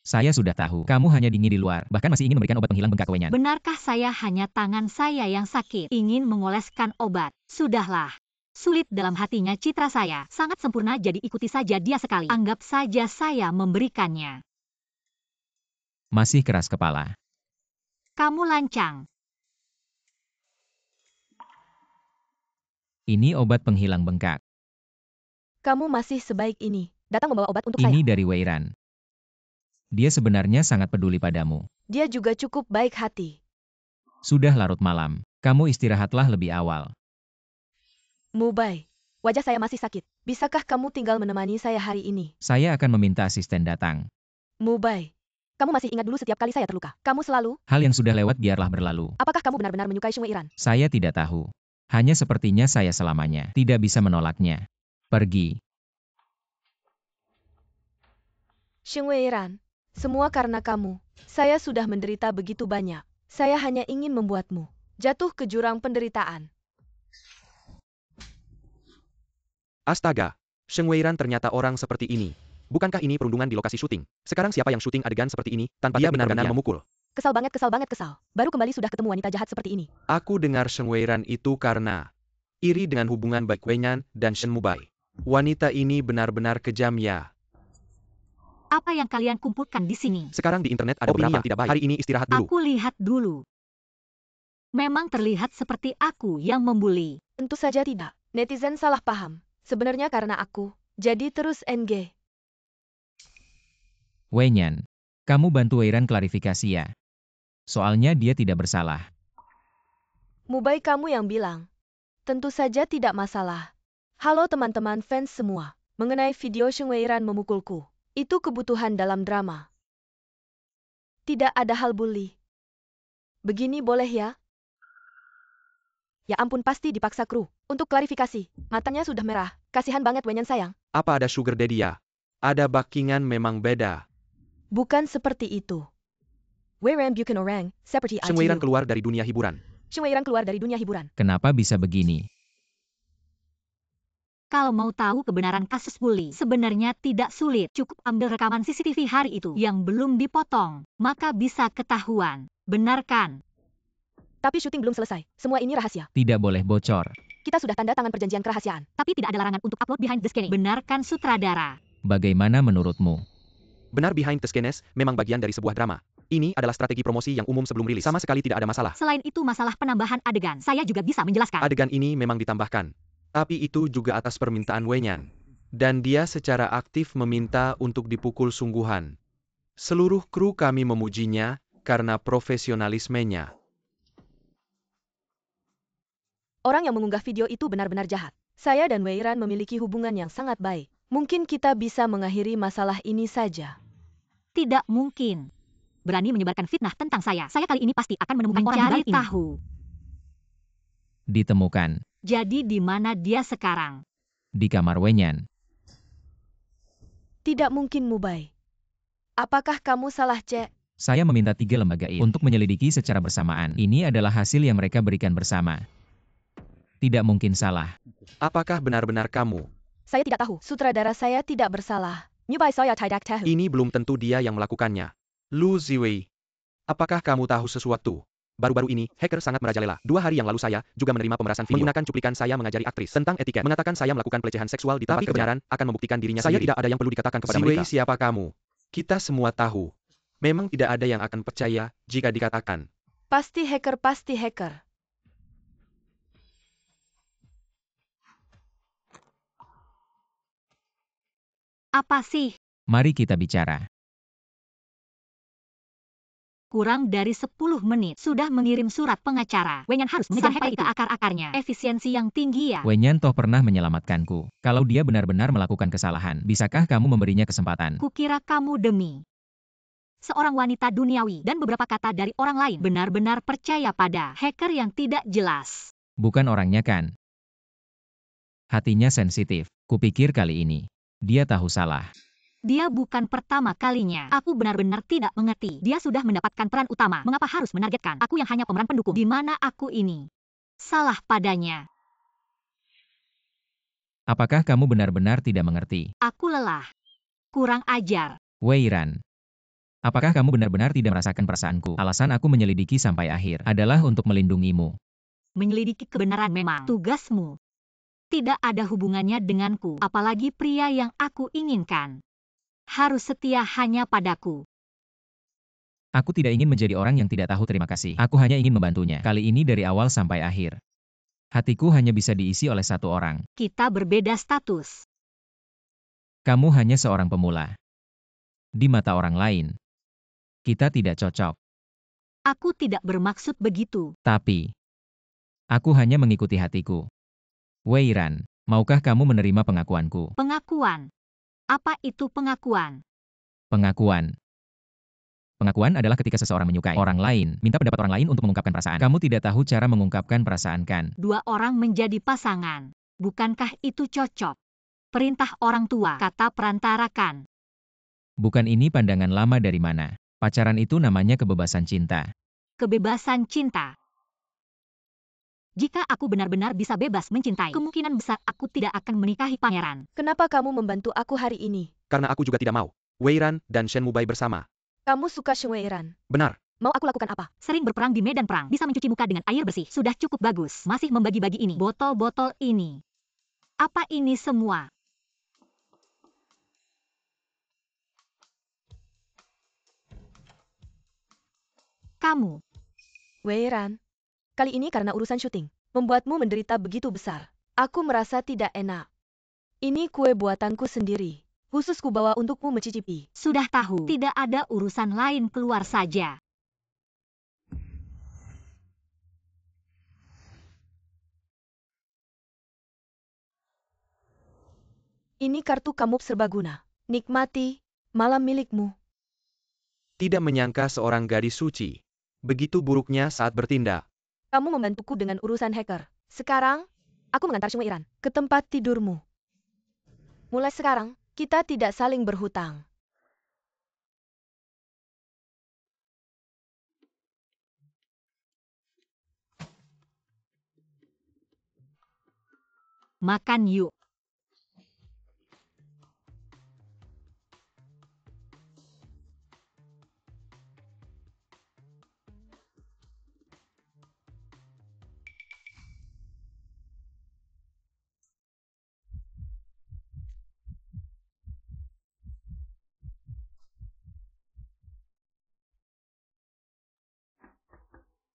Saya sudah tahu. Kamu hanya dingin di luar. Bahkan masih ingin memberikan obat penghilang bengkak ke Wenyan. Benarkah saya hanya tangan saya yang sakit? Ingin mengoleskan obat. Sudahlah. Sulit dalam hatinya citra saya. Sangat sempurna, jadi ikuti saja dia sekali. Anggap saja saya memberikannya. Masih keras kepala. Kamu lancang. Ini obat penghilang bengkak. Kamu masih sebaik ini. Datang membawa obat untuk Ini saya. dari Weiran. Dia sebenarnya sangat peduli padamu. Dia juga cukup baik hati. Sudah larut malam. Kamu istirahatlah lebih awal. Mubai, wajah saya masih sakit. Bisakah kamu tinggal menemani saya hari ini? Saya akan meminta asisten datang. Mubai, kamu masih ingat dulu setiap kali saya terluka. Kamu selalu, Hal yang sudah lewat biarlah berlalu. apakah kamu benar-benar menyukai Sheng Weiran? Saya tidak tahu. Hanya sepertinya saya selamanya tidak bisa menolaknya. Pergi. Sheng Weiran, semua karena kamu. Saya sudah menderita begitu banyak. Saya hanya ingin membuatmu jatuh ke jurang penderitaan. Astaga, Sheng Weiran ternyata orang seperti ini. Bukankah ini perundungan di lokasi syuting? Sekarang siapa yang syuting adegan seperti ini, tanpa dia benar-benar memukul? Kesal banget, kesal. Baru kembali sudah ketemu wanita jahat seperti ini. Aku dengar Sheng Weiran itu karena iri dengan hubungan baik Wenyan dan Shen Mubai. Wanita ini benar-benar kejam ya. Apa yang kalian kumpulkan di sini? Sekarang di internet ada opini yang tidak baik. Hari ini istirahat dulu. Aku lihat dulu. Memang terlihat seperti aku yang membuli. Tentu saja tidak. Netizen salah paham. Sebenarnya karena aku. Jadi terus NG. Wenyan, kamu bantu Weiran klarifikasi ya. Soalnya dia tidak bersalah. Mubai, kamu yang bilang. Tentu saja tidak masalah. Halo teman-teman fans semua. Mengenai video Sheng Weiran memukulku. Itu kebutuhan dalam drama. Tidak ada hal bully. Begini boleh ya? Ya ampun, pasti dipaksa kru. Untuk klarifikasi, matanya sudah merah. Kasihan banget Wenyan sayang. Apa ada sugar daddy ya? Ada backingan memang beda. Bukan seperti itu. Weiran bukan orang, seperti Sheng Weiran ITU. keluar dari dunia hiburan. Sheng Weiran keluar dari dunia hiburan. Kenapa bisa begini? Kalau mau tahu kebenaran kasus bully, sebenarnya tidak sulit. Cukup ambil rekaman CCTV hari itu yang belum dipotong, maka bisa ketahuan. Benar kan? Tapi syuting belum selesai. Semua ini rahasia. Tidak boleh bocor. Kita sudah tanda tangan perjanjian kerahasiaan. Tapi tidak ada larangan untuk upload behind the scenes. Benar kan sutradara? Bagaimana menurutmu? Benar, behind the scenes memang bagian dari sebuah drama. Ini adalah strategi promosi yang umum sebelum rilis. Sama sekali tidak ada masalah. Selain itu masalah penambahan adegan, saya juga bisa menjelaskan. Adegan ini memang ditambahkan. Tapi itu juga atas permintaan Wenyan. Dan dia secara aktif meminta untuk dipukul sungguhan. Seluruh kru kami memujinya karena profesionalismenya. Orang yang mengunggah video itu benar-benar jahat. Saya dan Weiran memiliki hubungan yang sangat baik. Mungkin kita bisa mengakhiri masalah ini saja. Tidak mungkin. Berani menyebarkan fitnah tentang saya. Saya kali ini pasti akan menemukan orang di balik ini. Tahu. Ditemukan. Jadi di mana dia sekarang? Di kamar Wenyan. Tidak mungkin, Mubai. Apakah kamu salah, Cek? Saya meminta 3 lembaga IT untuk menyelidiki secara bersamaan. Ini adalah hasil yang mereka berikan bersama. Tidak mungkin salah. Apakah benar-benar kamu? Saya tidak tahu. Sutradara saya tidak bersalah. Mubai saya tidak tahu. Ini belum tentu dia yang melakukannya. Lu Ziwei, Apakah kamu tahu sesuatu? Baru-baru ini, hacker sangat merajalela. 2 hari yang lalu saya juga menerima pemerasan video. Menggunakan cuplikan saya mengajari aktris tentang etiket. Mengatakan saya melakukan pelecehan seksual di tempat kerja. Kebenaran akan membuktikan dirinya sendiri. Saya tidak ada yang perlu dikatakan kepada mereka. Si Wei, siapa kamu? Kita semua tahu. Memang tidak ada yang akan percaya jika dikatakan. Pasti hacker, pasti hacker. Apa sih? Mari kita bicara. Kurang dari 10 menit sudah mengirim surat pengacara. Wenyan harus mengejar hacker ke akar-akarnya. Efisiensi yang tinggi ya. Wenyan toh pernah menyelamatkanku. Kalau dia benar-benar melakukan kesalahan, bisakah kamu memberinya kesempatan? Kukira kamu demi seorang wanita duniawi dan beberapa kata dari orang lain benar-benar percaya pada hacker yang tidak jelas. Bukan orangnya kan? Hatinya sensitif. Kupikir kali ini dia tahu salah. Dia bukan pertama kalinya. Aku benar-benar tidak mengerti. Dia sudah mendapatkan peran utama. Mengapa harus menargetkan aku yang hanya pemeran pendukung? Di mana aku ini salah padanya? Apakah kamu benar-benar tidak mengerti? Aku lelah. Kurang ajar. Wei Ran. Apakah kamu benar-benar tidak merasakan perasaanku? Alasan aku menyelidiki sampai akhir adalah untuk melindungimu. Menyelidiki kebenaran memang tugasmu. Tidak ada hubungannya denganku, apalagi pria yang aku inginkan harus setia hanya padaku. Aku tidak ingin menjadi orang yang tidak tahu terima kasih. Aku hanya ingin membantunya. Kali ini dari awal sampai akhir. Hatiku hanya bisa diisi oleh satu orang. Kita berbeda status. Kamu hanya seorang pemula. Di mata orang lain, kita tidak cocok. Aku tidak bermaksud begitu. Tapi, aku hanya mengikuti hatiku. Wei Ran, maukah kamu menerima pengakuanku? Pengakuan. Apa itu pengakuan? Pengakuan. Pengakuan adalah ketika seseorang menyukai orang lain, minta pendapat orang lain untuk mengungkapkan perasaan. Kamu tidak tahu cara mengungkapkan perasaan kan? 2 orang menjadi pasangan. Bukankah itu cocok? Perintah orang tua, kata perantarakan. Bukan ini pandangan lama dari mana? Pacaran itu namanya kebebasan cinta. Kebebasan cinta. Jika aku benar-benar bisa bebas mencintai, kemungkinan besar aku tidak akan menikahi pangeran. Kenapa kamu membantu aku hari ini? Karena aku juga tidak mau. Wei Ran dan Shen Mubai bersama. Kamu suka Shen Weiran? Benar. Mau aku lakukan apa? Sering berperang di medan perang, bisa mencuci muka dengan air bersih. Sudah cukup bagus. Masih membagi-bagi ini. Botol-botol ini. Apa ini semua? Kamu. Weiran, kali ini karena urusan syuting, membuatmu menderita begitu besar. Aku merasa tidak enak. Ini kue buatanku sendiri. Khusus ku bawa untukmu mencicipi. Sudah tahu, tidak ada urusan lain, keluar saja. Ini kartu kamu serbaguna. Nikmati malam milikmu. Tidak menyangka seorang gadis suci begitu buruknya saat bertindak. Kamu membantuku dengan urusan hacker. Sekarang, aku mengantar Shen Weiran ke tempat tidurmu. Mulai sekarang, kita tidak saling berhutang. Makan yuk.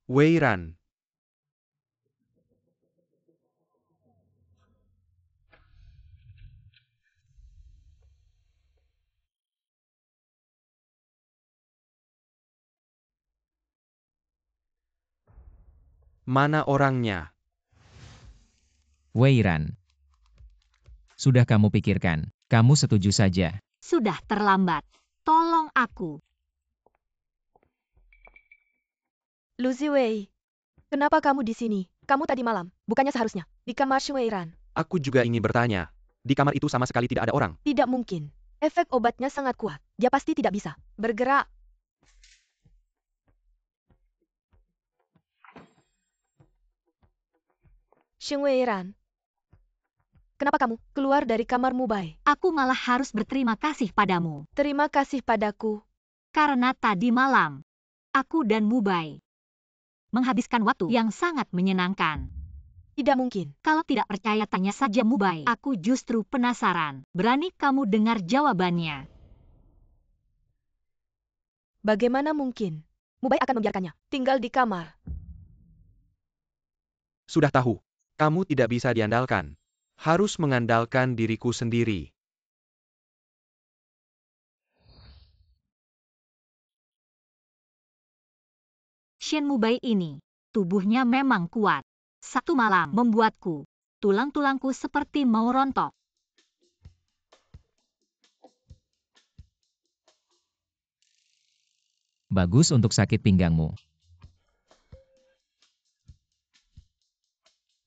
Wei Ran. Mana orangnya? Wei Ran. Sudah kamu pikirkan, kamu setuju saja. Sudah terlambat. Tolong aku. Lu Ziwei, kenapa kamu di sini? Kamu tadi malam, bukannya seharusnya di kamar Shen Weiran. Aku juga ingin bertanya. Di kamar itu sama sekali tidak ada orang. Tidak mungkin. Efek obatnya sangat kuat. Dia pasti tidak bisa bergerak. Shen Weiran, kenapa kamu keluar dari kamarmu, Bai? Aku malah harus berterima kasih padamu. Terima kasih padaku. Karena tadi malam, Aku dan Mubai menghabiskan waktu yang sangat menyenangkan. Tidak mungkin. Kalau tidak percaya tanya saja Mubai. Aku justru penasaran. Berani kamu dengar jawabannya? Bagaimana mungkin? Mubai akan membiarkannya tinggal di kamar. Sudah tahu, kamu tidak bisa diandalkan. Harus mengandalkan diriku sendiri. Shen Mubai ini, tubuhnya memang kuat. Satu malam membuatku, tulang-tulangku seperti mau rontok. Bagus untuk sakit pinggangmu.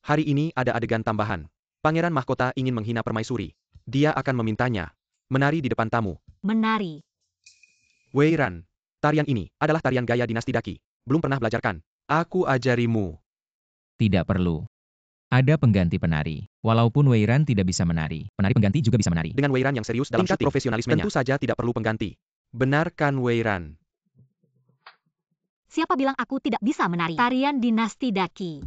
Hari ini ada adegan tambahan. Pangeran Mahkota ingin menghina permaisuri. Dia akan memintanya menari di depan tamu. Menari. Wei Ran, tarian ini adalah tarian gaya dinasti Daqi. Belum pernah belajarkan. Aku ajarimu. Tidak perlu. Ada pengganti penari. Walaupun Wei Ran tidak bisa menari, penari pengganti juga bisa menari. Dengan Wei Ran yang serius dalam Tingkat syuting, profesionalismenya tentu saja tidak perlu pengganti. Benarkan Wei Ran? Siapa bilang aku tidak bisa menari? Tarian dinasti Daqi.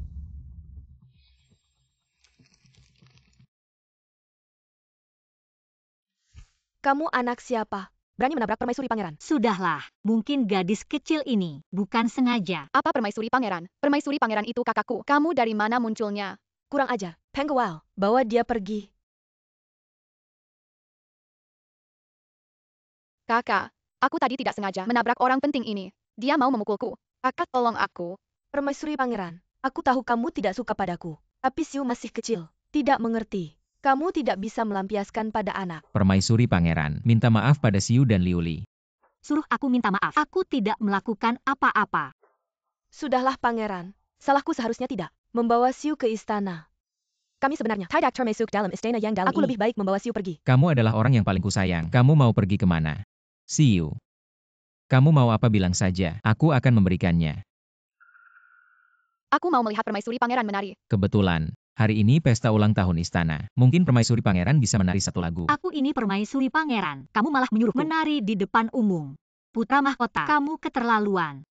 Kamu anak siapa? Berani menabrak permaisuri pangeran? Sudahlah, mungkin gadis kecil ini bukan sengaja. Apa permaisuri pangeran? Permaisuri pangeran itu kakakku. Kamu dari mana munculnya? Kurang ajar. Peng Gowal, bawa dia pergi. Kakak, aku tadi tidak sengaja menabrak orang penting ini. Dia mau memukulku. Kakak tolong aku. Permaisuri pangeran, aku tahu kamu tidak suka padaku. Tapi Siu masih kecil, tidak mengerti. Kamu tidak bisa melampiaskan pada anak. Permaisuri pangeran, minta maaf pada Xiu dan Liu Li. Suruh aku minta maaf. Aku tidak melakukan apa-apa. Sudahlah pangeran, salahku seharusnya tidak membawa Siu ke istana. Kami sebenarnya tidak termasuk dalam istana yang dalam. Aku lebih baik membawa Siu pergi. Kamu adalah orang yang paling kusayang. Kamu mau pergi kemana? Xiu. Kamu mau apa bilang saja, aku akan memberikannya. Aku mau melihat permaisuri pangeran menari. Kebetulan, hari ini pesta ulang tahun istana. Mungkin permaisuri pangeran bisa menari satu lagu. Aku ini permaisuri pangeran. Kamu malah menyuruhku menari di depan umum. Putra mahkota, kamu keterlaluan.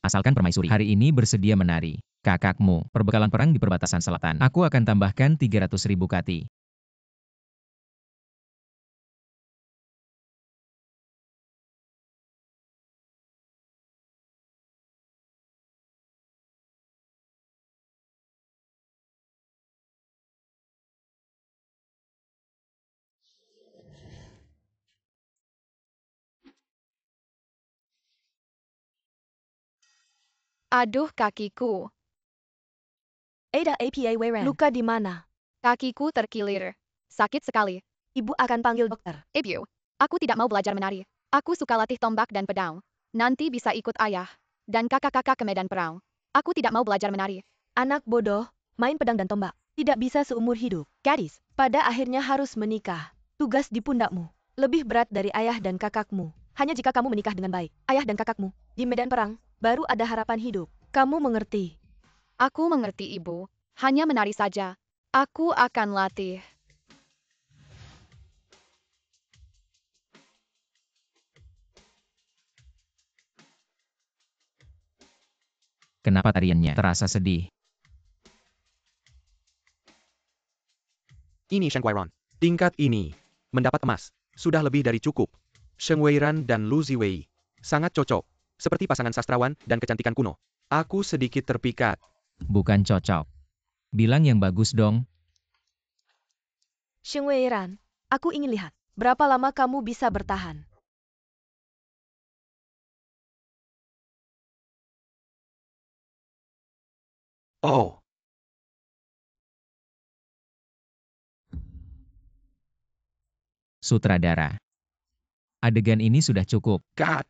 Asalkan permaisuri hari ini bersedia menari. Kakakmu, perbekalan perang di perbatasan selatan. Aku akan tambahkan 300.000 kati. Aduh kakiku. Ada apa Wei Ran? Luka di mana? Kakiku terkilir. Sakit sekali. Ibu akan panggil dokter. Ibu, aku tidak mau belajar menari. Aku suka latih tombak dan pedang. Nanti bisa ikut ayah dan kakak-kakak ke medan perang. Aku tidak mau belajar menari. Anak bodoh, main pedang dan tombak. Tidak bisa seumur hidup. Gadis, pada akhirnya harus menikah. Tugas di pundakmu. Lebih berat dari ayah dan kakakmu. Hanya jika kamu menikah dengan baik, ayah dan kakakmu, di medan perang, baru ada harapan hidup. Kamu mengerti? Aku mengerti ibu. Hanya menari saja. Aku akan latih. Kenapa tariannya terasa sedih? Ini Shen Guiron. Tingkat ini mendapat emas. Sudah lebih dari cukup. Sheng Weiran dan Lu Ziwei sangat cocok. Seperti pasangan sastrawan dan kecantikan kuno. Aku sedikit terpikat. Bukan cocok. Bilang yang bagus dong. Sheng Wei Ran, aku ingin lihat berapa lama kamu bisa bertahan. Oh, Sutradara. Adegan ini sudah cukup. cut.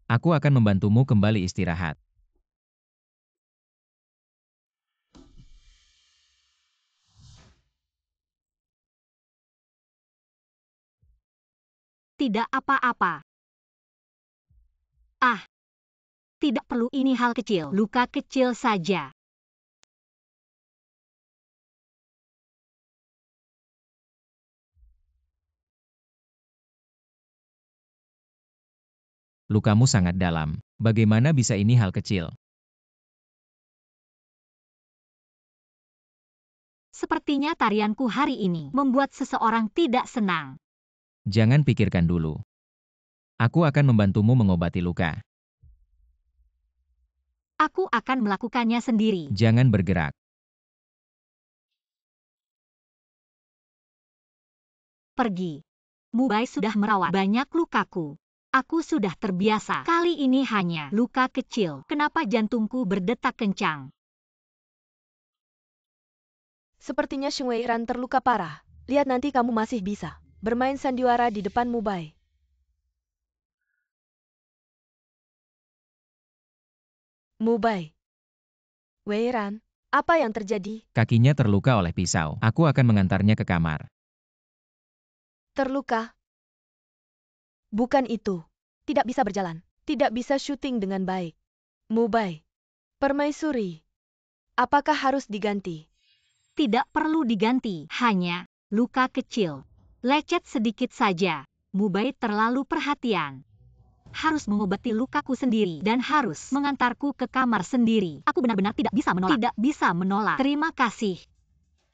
Aku akan membantumu kembali istirahat. Tidak apa-apa. Ah, tidak perlu, ini hal kecil, luka kecil saja. Lukamu sangat dalam. Bagaimana bisa ini hal kecil? Sepertinya tarianku hari ini membuat seseorang tidak senang. Jangan pikirkan dulu. Aku akan membantumu mengobati luka. Aku akan melakukannya sendiri. Jangan bergerak. Pergi. Mubai sudah merawat banyak lukaku. Aku sudah terbiasa. Kali ini hanya luka kecil. Kenapa jantungku berdetak kencang? Sepertinya Xing Weiran terluka parah. Lihat nanti kamu masih bisa bermain sandiwara di depan Mubai. Mubai. Weiran, apa yang terjadi? Kakinya terluka oleh pisau. Aku akan mengantarnya ke kamar. Terluka? Bukan itu. Tidak bisa berjalan. Tidak bisa syuting dengan baik. Mubai. Permaisuri. Apakah harus diganti? Tidak perlu diganti, hanya luka kecil. Lecet sedikit saja. Mubai terlalu perhatian. Harus mengobati lukaku sendiri dan harus mengantarku ke kamar sendiri. Aku benar-benar tidak bisa menolak. Tidak bisa menolak. Terima kasih.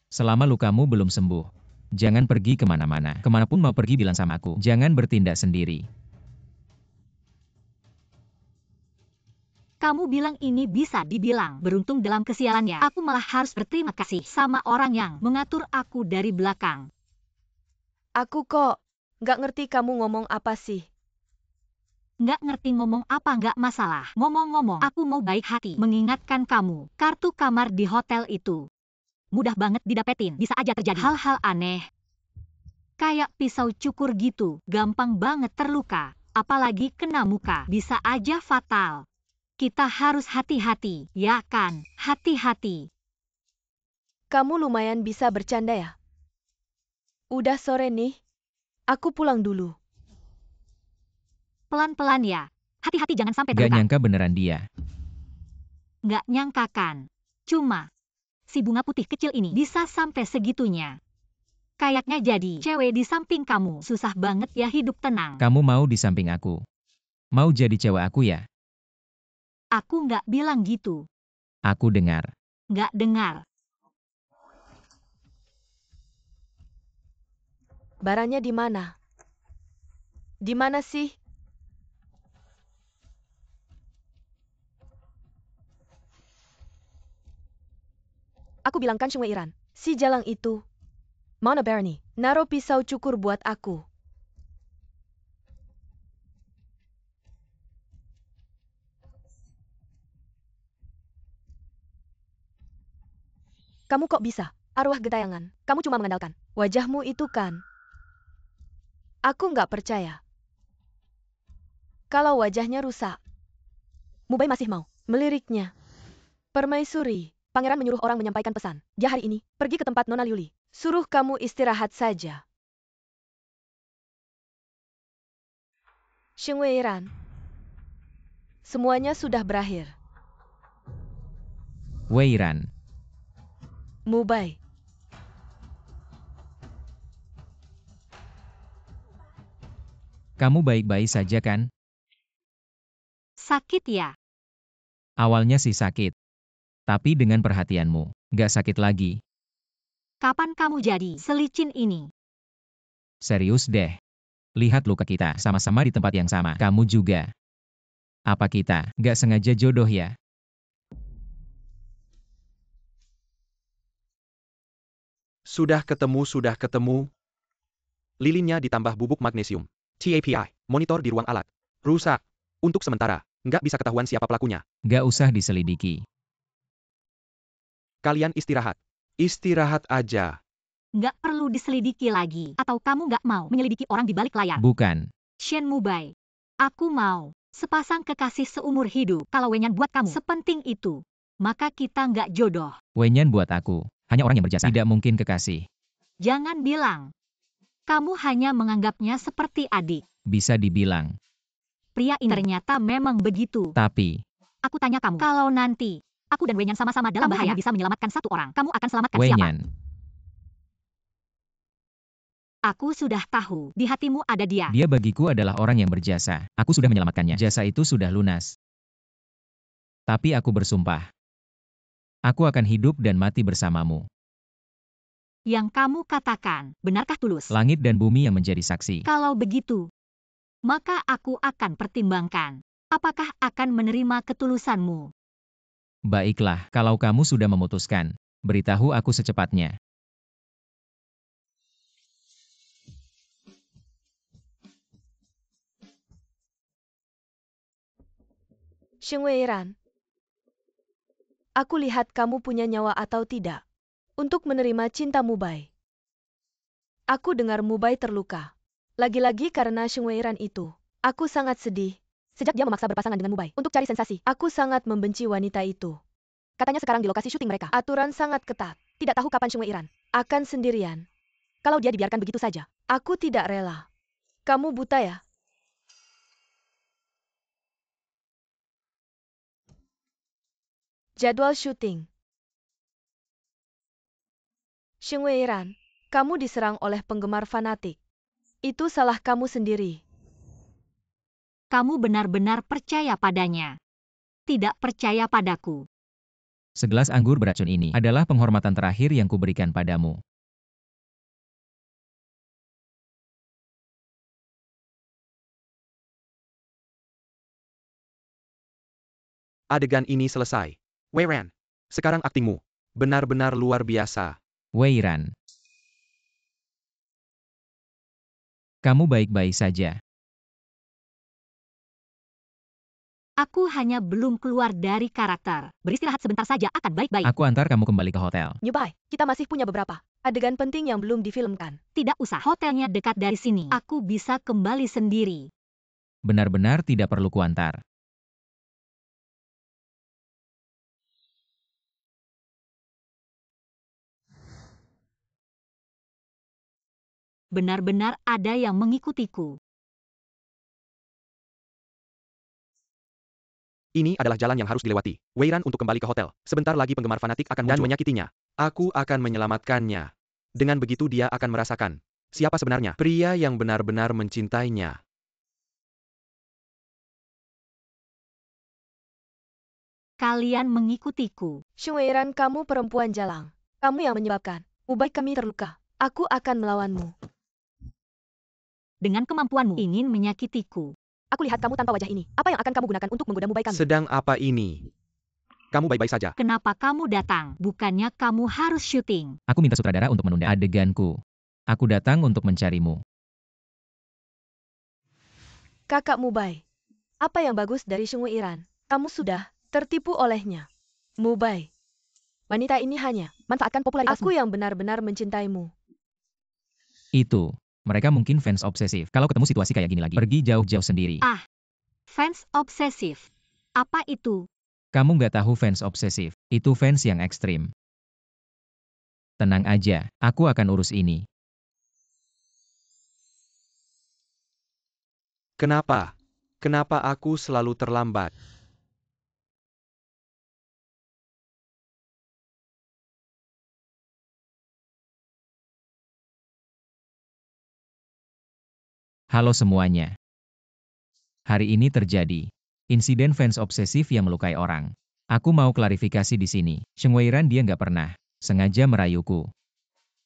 Selama lukamu belum sembuh, jangan pergi kemana-mana. Kemanapun mau pergi bilang sama aku. Jangan bertindak sendiri. Kamu bilang ini bisa dibilang beruntung dalam kesialannya. Aku malah harus berterima kasih sama orang yang mengatur aku dari belakang. Aku kok nggak ngerti kamu ngomong apa sih. Nggak ngerti ngomong apa nggak masalah. Ngomong-ngomong, aku mau baik hati mengingatkan kamu. Kartu kamar di hotel itu mudah banget didapetin. Bisa aja terjadi hal-hal aneh. Kayak pisau cukur gitu, gampang banget terluka. Apalagi kena muka, bisa aja fatal. Kita harus hati-hati, ya kan? Hati-hati. Kamu lumayan bisa bercanda ya. Udah sore nih. Aku pulang dulu. Pelan-pelan ya. Hati-hati jangan sampai Gak terluka. nyangka beneran dia. Nggak nyangka kan. Cuma, si bunga putih kecil ini bisa sampai segitunya. Kayaknya jadi cewek di samping kamu. Susah banget ya hidup tenang. Kamu mau di samping aku. Mau jadi cewek aku ya? Aku nggak bilang gitu. Aku dengar. Nggak dengar. Barangnya di mana? Di mana sih? Aku bilangkan Xing Weiran, si jalang itu. Mana Barney? Naruh pisau cukur buat aku. Kamu kok bisa? Arwah gentayangan, kamu cuma mengandalkan wajahmu itu kan? Aku nggak percaya. Kalau wajahnya rusak, Mubai masih mau meliriknya. Permaisuri, pangeran menyuruh orang menyampaikan pesan. Dia hari ini pergi ke tempat Nona Liuli. Suruh kamu istirahat saja. Xing Weiran, semuanya sudah berakhir. Weiran. Mubai. Kamu baik-baik saja kan? Sakit ya? Awalnya sih sakit. Tapi dengan perhatianmu, gak sakit lagi. Kapan kamu jadi selicin ini? Serius deh. Lihat luka kita sama-sama di tempat yang sama. Kamu juga. Apa kita gak sengaja jodoh ya? Sudah ketemu. Lilinnya ditambah bubuk magnesium. TAPI, monitor di ruang alat. Rusak. Untuk sementara, nggak bisa ketahuan siapa pelakunya. Gak usah diselidiki. Kalian istirahat. Istirahat aja. Nggak perlu diselidiki lagi. Atau kamu nggak mau menyelidiki orang di balik layar? Bukan. Shen Mubai. Aku mau sepasang kekasih seumur hidup. Kalau Wenyan buat kamu sepenting itu, maka kita nggak jodoh. Wenyan buat aku. Hanya orang yang berjasa. Tidak mungkin kekasih. Jangan bilang. Kamu hanya menganggapnya seperti adik. Bisa dibilang. Pria ini ternyata memang begitu. Tapi, Aku tanya kamu, kalau nanti aku dan Wenyan sama-sama dalam bahaya bisa menyelamatkan satu orang, kamu akan selamatkan siapa? Wenyan. Aku sudah tahu, di hatimu ada dia. Dia bagiku adalah orang yang berjasa. Aku sudah menyelamatkannya. Jasa itu sudah lunas. Tapi aku bersumpah. Aku akan hidup dan mati bersamamu. Yang kamu katakan, benarkah tulus? Langit dan bumi yang menjadi saksi. Kalau begitu, maka aku akan pertimbangkan. Apakah akan menerima ketulusanmu? Baiklah, kalau kamu sudah memutuskan, beritahu aku secepatnya. Sheng Weiran, aku lihat kamu punya nyawa atau tidak untuk menerima cinta Mubai. Aku dengar Mubai terluka. Lagi-lagi karena Sheng Weiran itu. Aku sangat sedih. Sejak dia memaksa berpasangan dengan Mubai untuk cari sensasi, aku sangat membenci wanita itu. Katanya sekarang di lokasi syuting mereka. Aturan sangat ketat. Tidak tahu kapan Sheng Weiran akan sendirian. Kalau dia dibiarkan begitu saja, aku tidak rela. Kamu buta ya? Jadwal syuting. Sheng Weiran, kamu diserang oleh penggemar fanatik. Itu salah kamu sendiri. Kamu benar-benar percaya padanya. Tidak percaya padaku. Segelas anggur beracun ini adalah penghormatan terakhir yang kuberikan padamu. Adegan ini selesai. Weiran, sekarang aktingmu benar-benar luar biasa. Weiran. Kamu baik-baik saja. Aku hanya belum keluar dari karakter. Beristirahat sebentar saja akan baik-baik. Aku antar kamu kembali ke hotel. Nyubai, kita masih punya beberapa adegan penting yang belum difilmkan. Tidak usah, hotelnya dekat dari sini. Aku bisa kembali sendiri. Benar-benar tidak perlu kuantar. Benar-benar ada yang mengikutiku. Ini adalah jalan yang harus dilewati. Weiran untuk kembali ke hotel. Sebentar lagi penggemar fanatik akan muncul dan menyakitinya. Aku akan menyelamatkannya. Dengan begitu dia akan merasakan siapa sebenarnya pria yang benar-benar mencintainya. Kalian mengikutiku. Sheng Weiran, kamu perempuan jalang. Kamu yang menyebabkan Mubai kami terluka. Aku akan melawanmu. Dengan kemampuanmu ingin menyakitiku. Aku lihat kamu tanpa wajah ini. Apa yang akan kamu gunakan untuk menggoda Mubai kami? Sedang apa ini? Kamu baik-baik saja. Kenapa kamu datang? Bukannya kamu harus syuting. Aku minta sutradara untuk menunda adeganku. Aku datang untuk mencarimu. Kakak Mubai. Apa yang bagus dari Sheng Weiran? Kamu sudah tertipu olehnya. Mubai. Wanita ini hanya manfaatkan popularitasmu. Aku yang benar-benar mencintaimu. Itu. Mereka mungkin fans obsesif. Kalau ketemu situasi kayak gini lagi, pergi jauh-jauh sendiri. Fans obsesif. Apa itu? Kamu nggak tahu fans obsesif. Itu fans yang ekstrim. Tenang aja, aku akan urus ini. Kenapa? Kenapa aku selalu terlambat? Halo semuanya. Hari ini terjadi insiden fans obsesif yang melukai orang. Aku mau klarifikasi di sini. Sheng Weiran dia nggak pernah sengaja merayuku.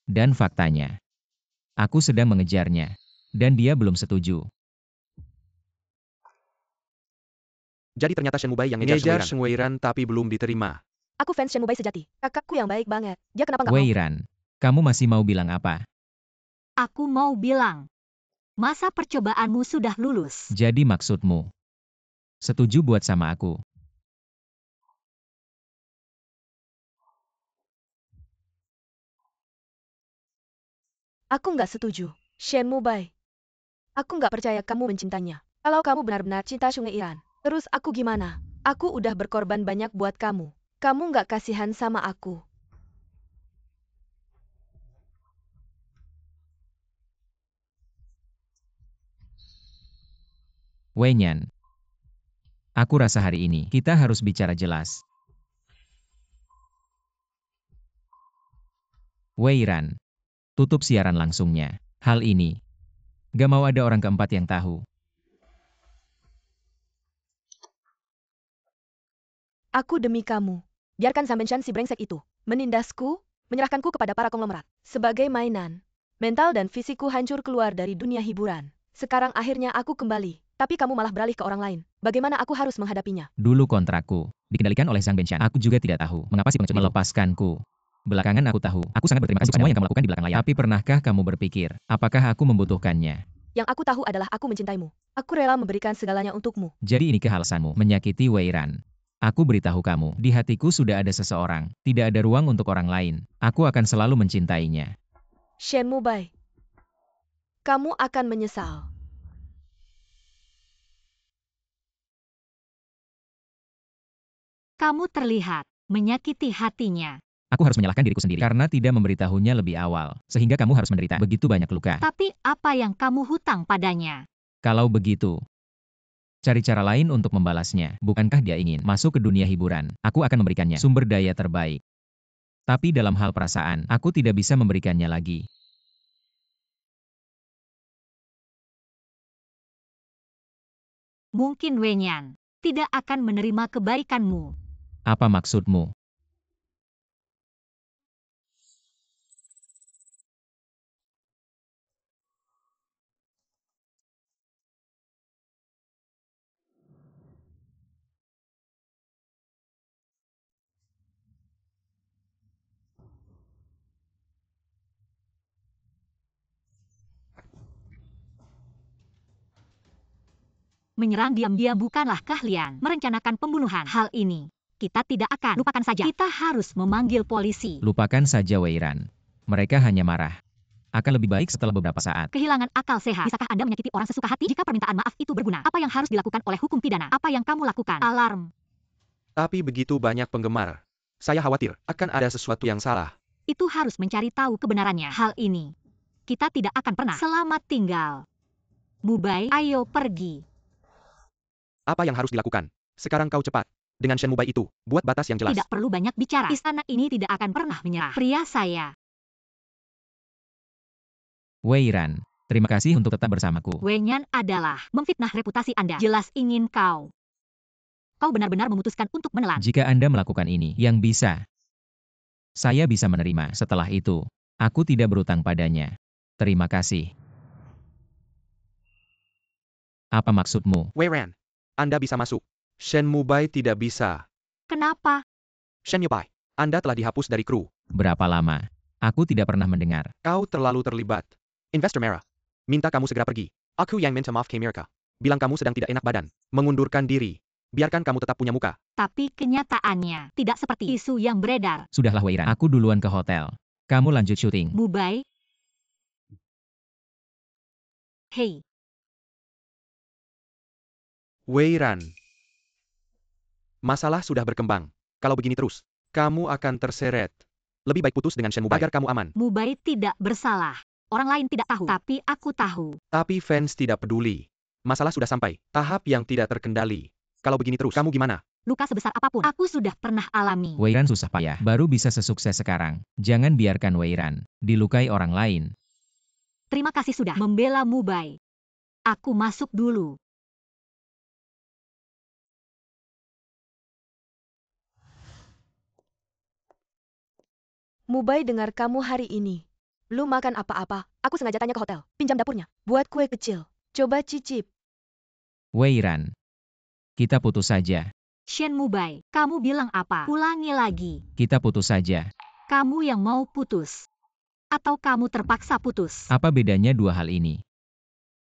Dan faktanya, aku sedang mengejarnya. Dan dia belum setuju. Jadi ternyata Shen Mubai yang ngejar Sheng Weiran tapi belum diterima. Aku fans Shen Mubai sejati. Kakakku yang baik banget. Dia kenapa nggak mau? Weiran, kamu masih mau bilang apa? Aku mau bilang. Masa percobaanmu sudah lulus. Jadi maksudmu setuju buat sama aku? Aku nggak setuju. Shen Mubai. Aku nggak percaya kamu mencintanya. Kalau kamu benar-benar cinta Sheng Weiran, terus aku gimana? Aku udah berkorban banyak buat kamu. Kamu nggak kasihan sama aku. Weiyan, aku rasa hari ini kita harus bicara jelas. Weiran, tutup siaran langsungnya. Hal ini, gak mau ada orang keempat yang tahu. Aku demi kamu. Biarkan Zhang si brengsek itu menindasku, menyerahkanku kepada para konglomerat. Sebagai mainan, mental dan fisikku hancur keluar dari dunia hiburan. Sekarang akhirnya aku kembali, tapi kamu malah beralih ke orang lain. Bagaimana aku harus menghadapinya? Dulu kontrakku dikendalikan oleh Zhang Benshan. Aku juga tidak tahu mengapa si pengecut itu melepaskanku. Belakangan aku tahu, aku sangat berterima kasih semua yang kamu lakukan di belakang layar. Tapi pernahkah kamu berpikir, apakah aku membutuhkannya? Yang aku tahu adalah aku mencintaimu. Aku rela memberikan segalanya untukmu. Jadi inikah alasanmu menyakiti Weiran? Aku beritahu kamu, di hatiku sudah ada seseorang, tidak ada ruang untuk orang lain. Aku akan selalu mencintainya. Shen Mubai, kamu akan menyesal. Kamu terlihat menyakiti hatinya. Aku harus menyalahkan diriku sendiri karena tidak memberitahunya lebih awal, sehingga kamu harus menderita begitu banyak luka. Tapi apa yang kamu hutang padanya? Kalau begitu, cari cara lain untuk membalasnya. Bukankah dia ingin masuk ke dunia hiburan? Aku akan memberikannya sumber daya terbaik. Tapi dalam hal perasaan, aku tidak bisa memberikannya lagi. Mungkin Wenyan tidak akan menerima kebaikanmu. Apa maksudmu? Menyerang diam-diam bukanlah keahlian. Merencanakan pembunuhan. Hal ini kita tidak akan lupakan saja. Kita harus memanggil polisi. Lupakan saja Weiran. Mereka hanya marah. Akan lebih baik setelah beberapa saat. Kehilangan akal sehat. Bisakah Anda menyakiti orang sesuka hati? Jika permintaan maaf itu berguna, apa yang harus dilakukan oleh hukum pidana? Apa yang kamu lakukan? Alarm. Tapi begitu banyak penggemar. Saya khawatir akan ada sesuatu yang salah. Itu harus mencari tahu kebenarannya. Hal ini kita tidak akan pernah. Selamat tinggal. Mubai, ayo pergi. Apa yang harus dilakukan? Sekarang kau cepat. Dengan Shen Mubai itu, buat batas yang jelas. Tidak perlu banyak bicara. Istana ini tidak akan pernah menyerah. Pria saya. Weiran, terima kasih untuk tetap bersamaku. Wenyan adalah memfitnah reputasi Anda. Jelas ingin kau. Kau benar-benar memutuskan untuk menelan. Jika Anda melakukan ini, yang bisa. Saya bisa menerima. Setelah itu, aku tidak berutang padanya. Terima kasih. Apa maksudmu? Weiran, Anda bisa masuk. Shen Mubai tidak bisa. Kenapa? Shen Mubai, Anda telah dihapus dari kru. Berapa lama? Aku tidak pernah mendengar. Kau terlalu terlibat. Investor merah. Minta kamu segera pergi. Aku yang minta maaf ke Mirka. Bilang kamu sedang tidak enak badan. Mengundurkan diri. Biarkan kamu tetap punya muka. Tapi kenyataannya tidak seperti isu yang beredar. Sudahlah Weiran, aku duluan ke hotel. Kamu lanjut syuting. Mubai. Hei, Weiran. Masalah sudah berkembang. Kalau begini terus, kamu akan terseret. Lebih baik putus dengan Shen Mubai agar kamu aman. Mubai tidak bersalah. Orang lain tidak tahu, tapi aku tahu. Tapi fans tidak peduli. Masalah sudah sampai tahap yang tidak terkendali. Kalau begini terus, kamu gimana? Luka sebesar apapun, aku sudah pernah alami. Weiran susah payah, baru bisa sesukses sekarang. Jangan biarkan Weiran dilukai orang lain. Terima kasih sudah membela Mubai. Aku masuk dulu. Mubai dengar kamu hari ini. Belum makan apa-apa. Aku sengaja tanya ke hotel. Pinjam dapurnya. Buat kue kecil. Coba cicip. Weiran, kita putus saja. Shen Mubai, kamu bilang apa? Ulangi lagi. Kita putus saja. Kamu yang mau putus. Atau kamu terpaksa putus. Apa bedanya dua hal ini?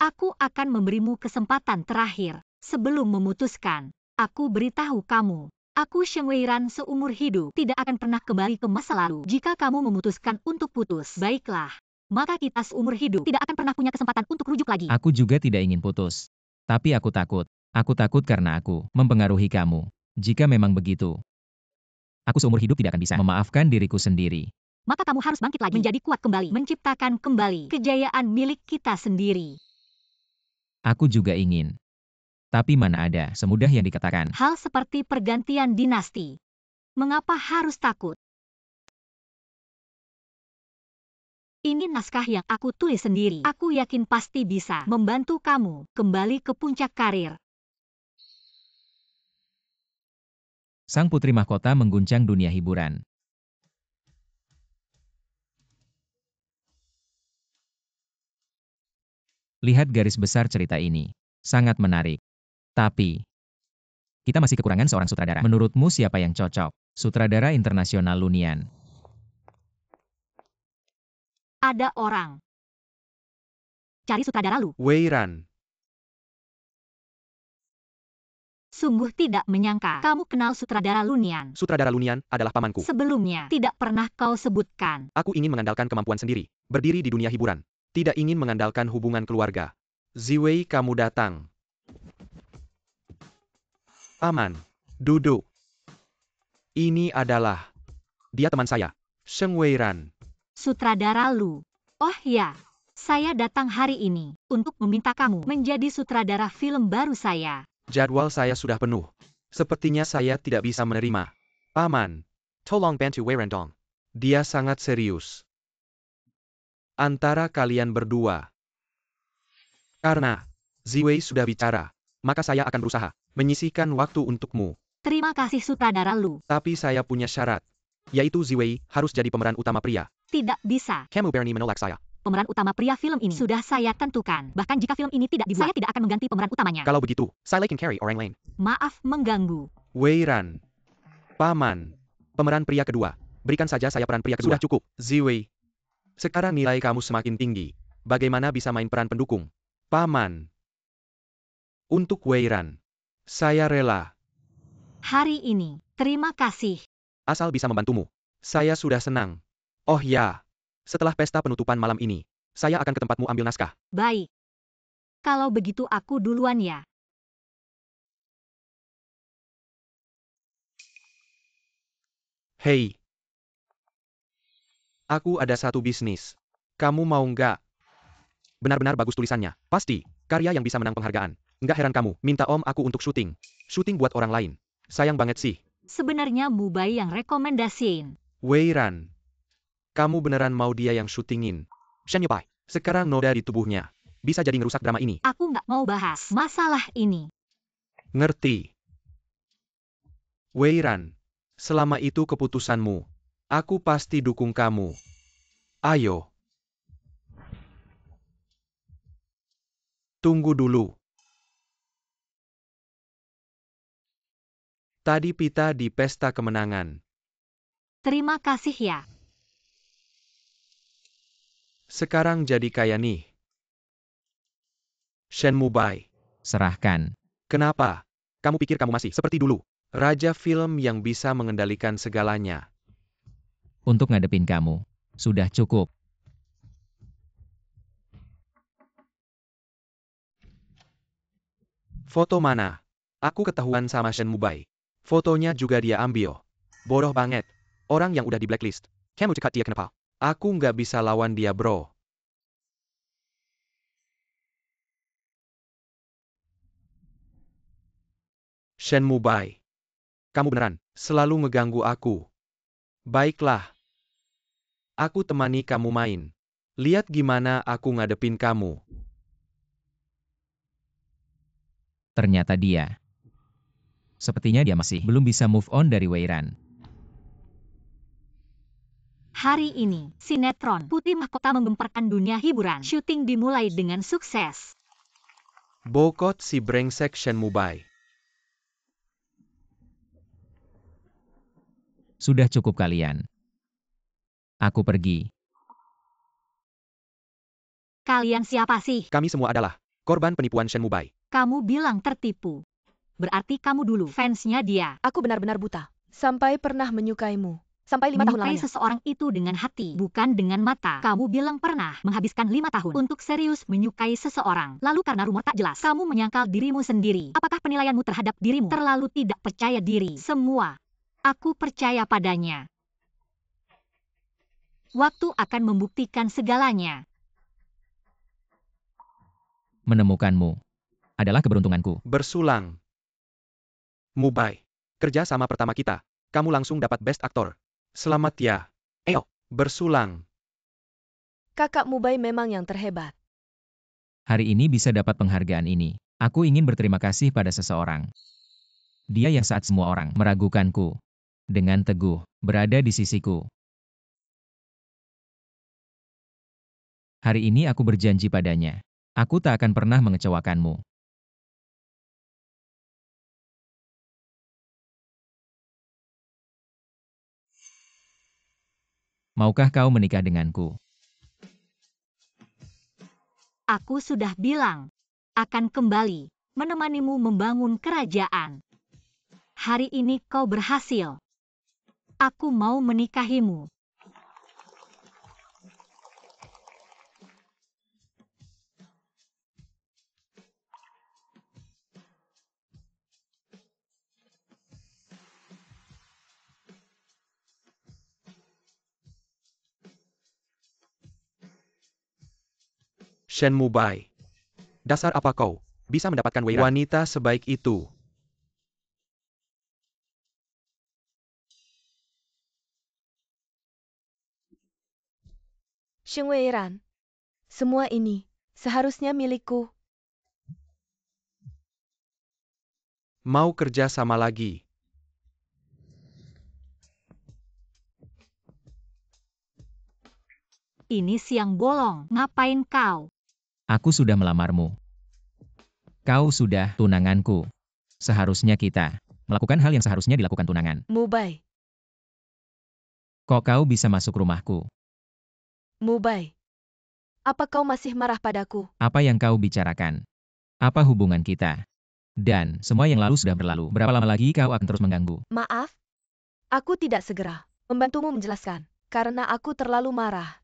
Aku akan memberimu kesempatan terakhir. Sebelum memutuskan, aku beritahu kamu. Aku Sheng Weiran seumur hidup tidak akan pernah kembali ke masa lalu. Jika kamu memutuskan untuk putus, baiklah. Maka kita seumur hidup tidak akan pernah punya kesempatan untuk rujuk lagi. Aku juga tidak ingin putus. Tapi aku takut. Aku takut karena aku mempengaruhi kamu. Jika memang begitu, aku seumur hidup tidak akan bisa memaafkan diriku sendiri. Maka kamu harus bangkit lagi, menjadi kuat kembali, menciptakan kembali kejayaan milik kita sendiri. Aku juga ingin. Tapi mana ada semudah yang dikatakan. Hal seperti pergantian dinasti. Mengapa harus takut? Ini naskah yang aku tulis sendiri. Aku yakin pasti bisa membantu kamu kembali ke puncak karir. Sang putri mahkota mengguncang dunia hiburan. Lihat garis besar cerita ini. Sangat menarik. Tapi, kita masih kekurangan seorang sutradara. Menurutmu siapa yang cocok? Sutradara internasional Lunian. Ada orang. Cari sutradara Lu. Wei Ran. Sungguh tidak menyangka kamu kenal sutradara Lunian. Sutradara Lunian adalah pamanku. Sebelumnya, tidak pernah kau sebutkan. Aku ingin mengandalkan kemampuan sendiri, berdiri di dunia hiburan. Tidak ingin mengandalkan hubungan keluarga. Ziwei, kamu datang. Paman, duduk. Ini adalah... Dia teman saya, Sheng Wei Ran. Sutradara Lu. Oh ya, saya datang hari ini untuk meminta kamu menjadi sutradara film baru saya. Jadwal saya sudah penuh. Sepertinya saya tidak bisa menerima. Paman, tolong bantu Wei Ran dong. Dia sangat serius. Antara kalian berdua. Karena Ziwei sudah bicara, maka saya akan berusaha menyisihkan waktu untukmu. Terima kasih sutradara Lu. Tapi saya punya syarat, yaitu Ziwei harus jadi pemeran utama pria. Tidak bisa. Kamu berani menolak saya? Pemeran utama pria film ini sudah saya tentukan. Bahkan jika film ini tidak dibuat, saya tidak akan mengganti pemeran utamanya. Kalau begitu, saya can carry orang lain. Maaf mengganggu. Wei Ran. Paman. Pemeran pria kedua. Berikan saja saya peran pria kedua. Sudah cukup, Ziwei. Sekarang nilai kamu semakin tinggi. Bagaimana bisa main peran pendukung? Paman. Untuk Wei Ran. Saya rela. Hari ini, terima kasih. Asal bisa membantumu. Saya sudah senang. Oh ya. Setelah pesta penutupan malam ini, saya akan ke tempatmu ambil naskah. Baik. Kalau begitu aku duluan ya. Hei. Aku ada satu bisnis. Kamu mau nggak? Benar-benar bagus tulisannya. Pasti. Karya yang bisa menang penghargaan. Nggak heran kamu minta om aku untuk syuting. Syuting buat orang lain. Sayang banget sih. Sebenarnya Mubai yang rekomendasiin. Wei Ran. Kamu beneran mau dia yang syutingin? Shen Yupai. Sekarang noda di tubuhnya. Bisa jadi ngerusak drama ini. Aku nggak mau bahas masalah ini. Ngerti. Wei Ran. Selama itu keputusanmu. Aku pasti dukung kamu. Ayo. Tunggu dulu. Tadi pita di pesta kemenangan. Terima kasih ya. Sekarang jadi kaya nih. Shen Mubai. Serahkan. Kenapa? Kamu pikir kamu masih seperti dulu? Raja film yang bisa mengendalikan segalanya. Untuk ngadepin kamu. Sudah cukup. Foto mana? Aku ketahuan sama Shen Mubai. Fotonya juga dia ambil. Bodoh banget. Orang yang udah di blacklist. Kamu cekat dia kenapa? Aku nggak bisa lawan dia bro. Shen Mubai. Kamu beneran selalu ngeganggu aku. Baiklah. Aku temani kamu main. Lihat gimana aku ngadepin kamu. Ternyata dia. Sepertinya dia masih belum bisa move on dari Wei Ran. Hari ini, sinetron Putri Mahkota menggemparkan dunia hiburan. Syuting dimulai dengan sukses. Bokot si brengsek Shen Mubai. Sudah cukup kalian. Aku pergi. Kalian siapa sih? Kami semua adalah korban penipuan Shen Mubai. Kamu bilang tertipu. Berarti kamu dulu fansnya dia. Aku benar-benar buta. Sampai pernah menyukaimu. Sampai 5 tahun Menyukai lamanya. seseorang itu dengan hati, bukan dengan mata. Kamu bilang pernah menghabiskan 5 tahun untuk serius menyukai seseorang. Lalu karena rumor tak jelas, kamu menyangkal dirimu sendiri. Apakah penilaianmu terhadap dirimu terlalu tidak percaya diri? Semua. Aku percaya padanya. Waktu akan membuktikan segalanya. Menemukanmu adalah keberuntunganku. Bersulang. Mubai. Kerja sama pertama kita. Kamu langsung dapat Best Actor. Selamat ya. Bersulang. Kakak Mubai memang yang terhebat. Hari ini bisa dapat penghargaan ini. Aku ingin berterima kasih pada seseorang. Dia yang saat semua orang meragukanku, dengan teguh berada di sisiku. Hari ini aku berjanji padanya. Aku tak akan pernah mengecewakanmu. Maukah kau menikah denganku? Aku sudah bilang, akan kembali, menemanimu membangun kerajaan. Hari ini kau berhasil. Aku mau menikahimu. Shen Mubai. Dasar apa kau bisa mendapatkan Wei Ran? Wanita sebaik itu. Sheng Weiran. Semua ini seharusnya milikku. Mau kerja sama lagi. Ini siang bolong, ngapain kau? Aku sudah melamarmu. Kau sudah tunanganku. Seharusnya kita melakukan hal yang seharusnya dilakukan tunangan. Mubai. Kok kau bisa masuk rumahku? Mubai. Apa kau masih marah padaku? Apa yang kau bicarakan? Apa hubungan kita? Dan semua yang lalu sudah berlalu. Berapa lama lagi kau akan terus mengganggu? Maaf. Aku tidak segera membantumu menjelaskan. Karena aku terlalu marah.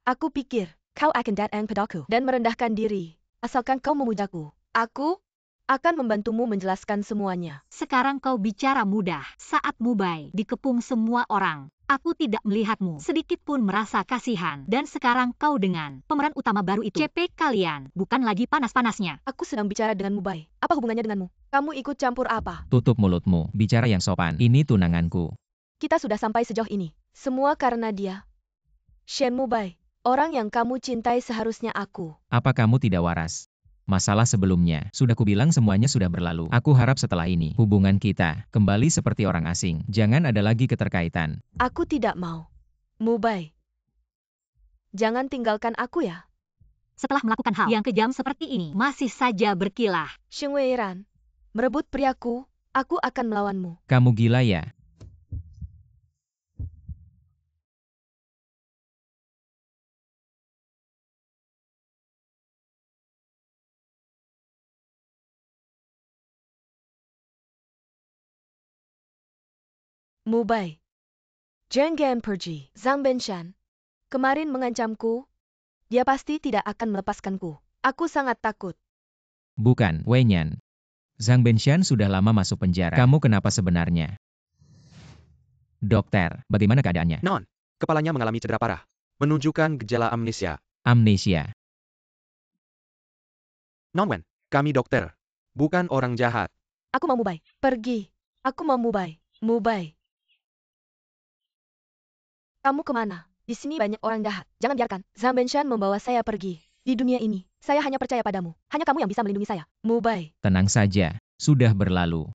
Aku pikir kau akan datang padaku dan merendahkan diri. Asalkan kau memujaku. Aku akan membantumu menjelaskan semuanya. Sekarang kau bicara mudah. Saat Mubai dikepung semua orang, aku tidak melihatmu sedikit pun merasa kasihan. Dan sekarang kau dengan pemeran utama baru itu. CP kalian bukan lagi panas-panasnya. Aku sedang bicara dengan Mubai. Apa hubungannya denganmu? Kamu ikut campur apa? Tutup mulutmu. Bicara yang sopan. Ini tunanganku. Kita sudah sampai sejauh ini. Semua karena dia. Shen Mubai. Orang yang kamu cintai seharusnya aku. Apa kamu tidak waras? Masalah sebelumnya, sudah kubilang semuanya sudah berlalu. Aku harap setelah ini, hubungan kita kembali seperti orang asing. Jangan ada lagi keterkaitan. Aku tidak mau. Mubai. Jangan tinggalkan aku ya. Setelah melakukan hal yang kejam seperti ini, masih saja berkilah. Sheng Weiran. Merebut priaku, aku akan melawanmu. Kamu gila ya? Mubai. Jangan pergi. Zhang Benshan. Kemarin mengancamku. Dia pasti tidak akan melepaskanku. Aku sangat takut. Bukan, Wei Nian. Zhang Benshan sudah lama masuk penjara. Kamu kenapa sebenarnya? Dokter, bagaimana keadaannya? Non. Kepalanya mengalami cedera parah. Menunjukkan gejala amnesia. Amnesia. Non Wen. Kami dokter. Bukan orang jahat. Aku mau Mubai. Pergi. Aku mau Mubai. Mubai. Kamu kemana? Di sini banyak orang jahat. Jangan biarkan Zhang Benshan membawa saya pergi. Di dunia ini, saya hanya percaya padamu. Hanya kamu yang bisa melindungi saya. Mubai. Tenang saja, sudah berlalu.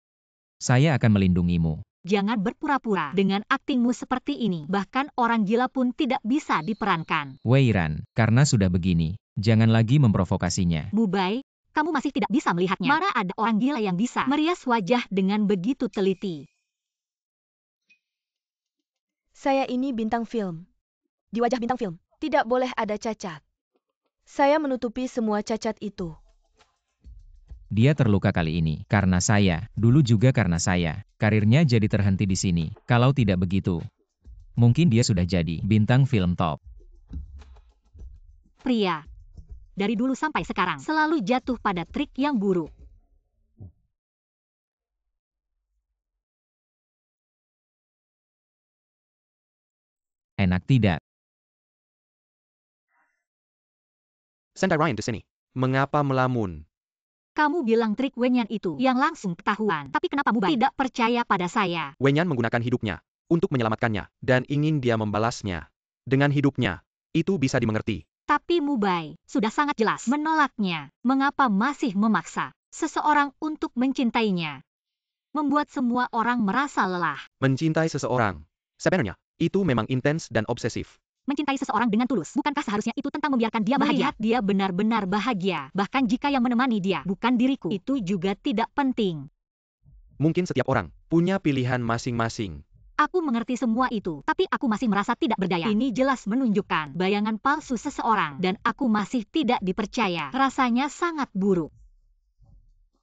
Saya akan melindungimu. Jangan berpura-pura dengan aktingmu seperti ini. Bahkan orang gila pun tidak bisa diperankan. Wei Ran, karena sudah begini, jangan lagi memprovokasinya. Mubai, kamu masih tidak bisa melihatnya. Mana ada orang gila yang bisa merias wajah dengan begitu teliti. Saya ini bintang film. Di wajah bintang film, tidak boleh ada cacat. Saya menutupi semua cacat itu. Dia terluka kali ini, karena saya, dulu juga karena saya. Karirnya jadi terhenti di sini. Kalau tidak begitu, mungkin dia sudah jadi bintang film top. Pria, dari dulu sampai sekarang, selalu jatuh pada trik yang buruk. Enak tidak? Sendai Ryan di sini. Mengapa melamun? Kamu bilang trik Wenyan itu yang langsung ketahuan. Tapi kenapa Mubai tidak percaya pada saya? Wenyan menggunakan hidupnya untuk menyelamatkannya dan ingin dia membalasnya dengan hidupnya. Itu bisa dimengerti. Tapi Mubai sudah sangat jelas menolaknya. Mengapa masih memaksa seseorang untuk mencintainya? Membuat semua orang merasa lelah. Mencintai seseorang. Sebenarnya, itu memang intens dan obsesif. Mencintai seseorang dengan tulus. Bukankah seharusnya itu tentang membiarkan dia bahagia? Melihat dia benar-benar bahagia. Bahkan jika yang menemani dia bukan diriku, itu juga tidak penting. Mungkin setiap orang punya pilihan masing-masing. Aku mengerti semua itu, tapi aku masih merasa tidak berdaya. Ini jelas menunjukkan bayangan palsu seseorang, dan aku masih tidak dipercaya. Rasanya sangat buruk.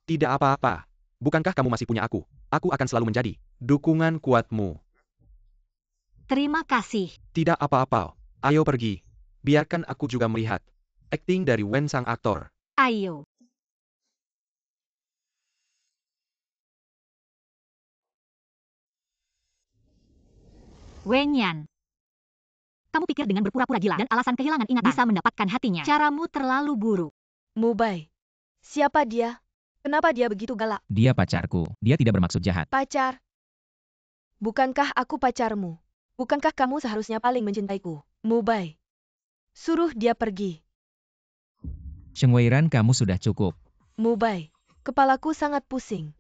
Tidak apa-apa. Bukankah kamu masih punya aku? Aku akan selalu menjadi dukungan kuatmu. Terima kasih. Tidak apa-apa. Ayo pergi. Biarkan aku juga melihat akting dari Wen sang aktor. Ayo. Wenyan. Kamu pikir dengan berpura-pura gila dan alasan kehilangan ingatan bisa mendapatkan hatinya? Caramu terlalu buruk. Mubai. Siapa dia? Kenapa dia begitu galak? Dia pacarku. Dia tidak bermaksud jahat. Pacar? Bukankah aku pacarmu? Bukankah kamu seharusnya paling mencintaiku? Mubai. Suruh dia pergi. Sheng Weiran, kamu sudah cukup. Mubai. Kepalaku sangat pusing.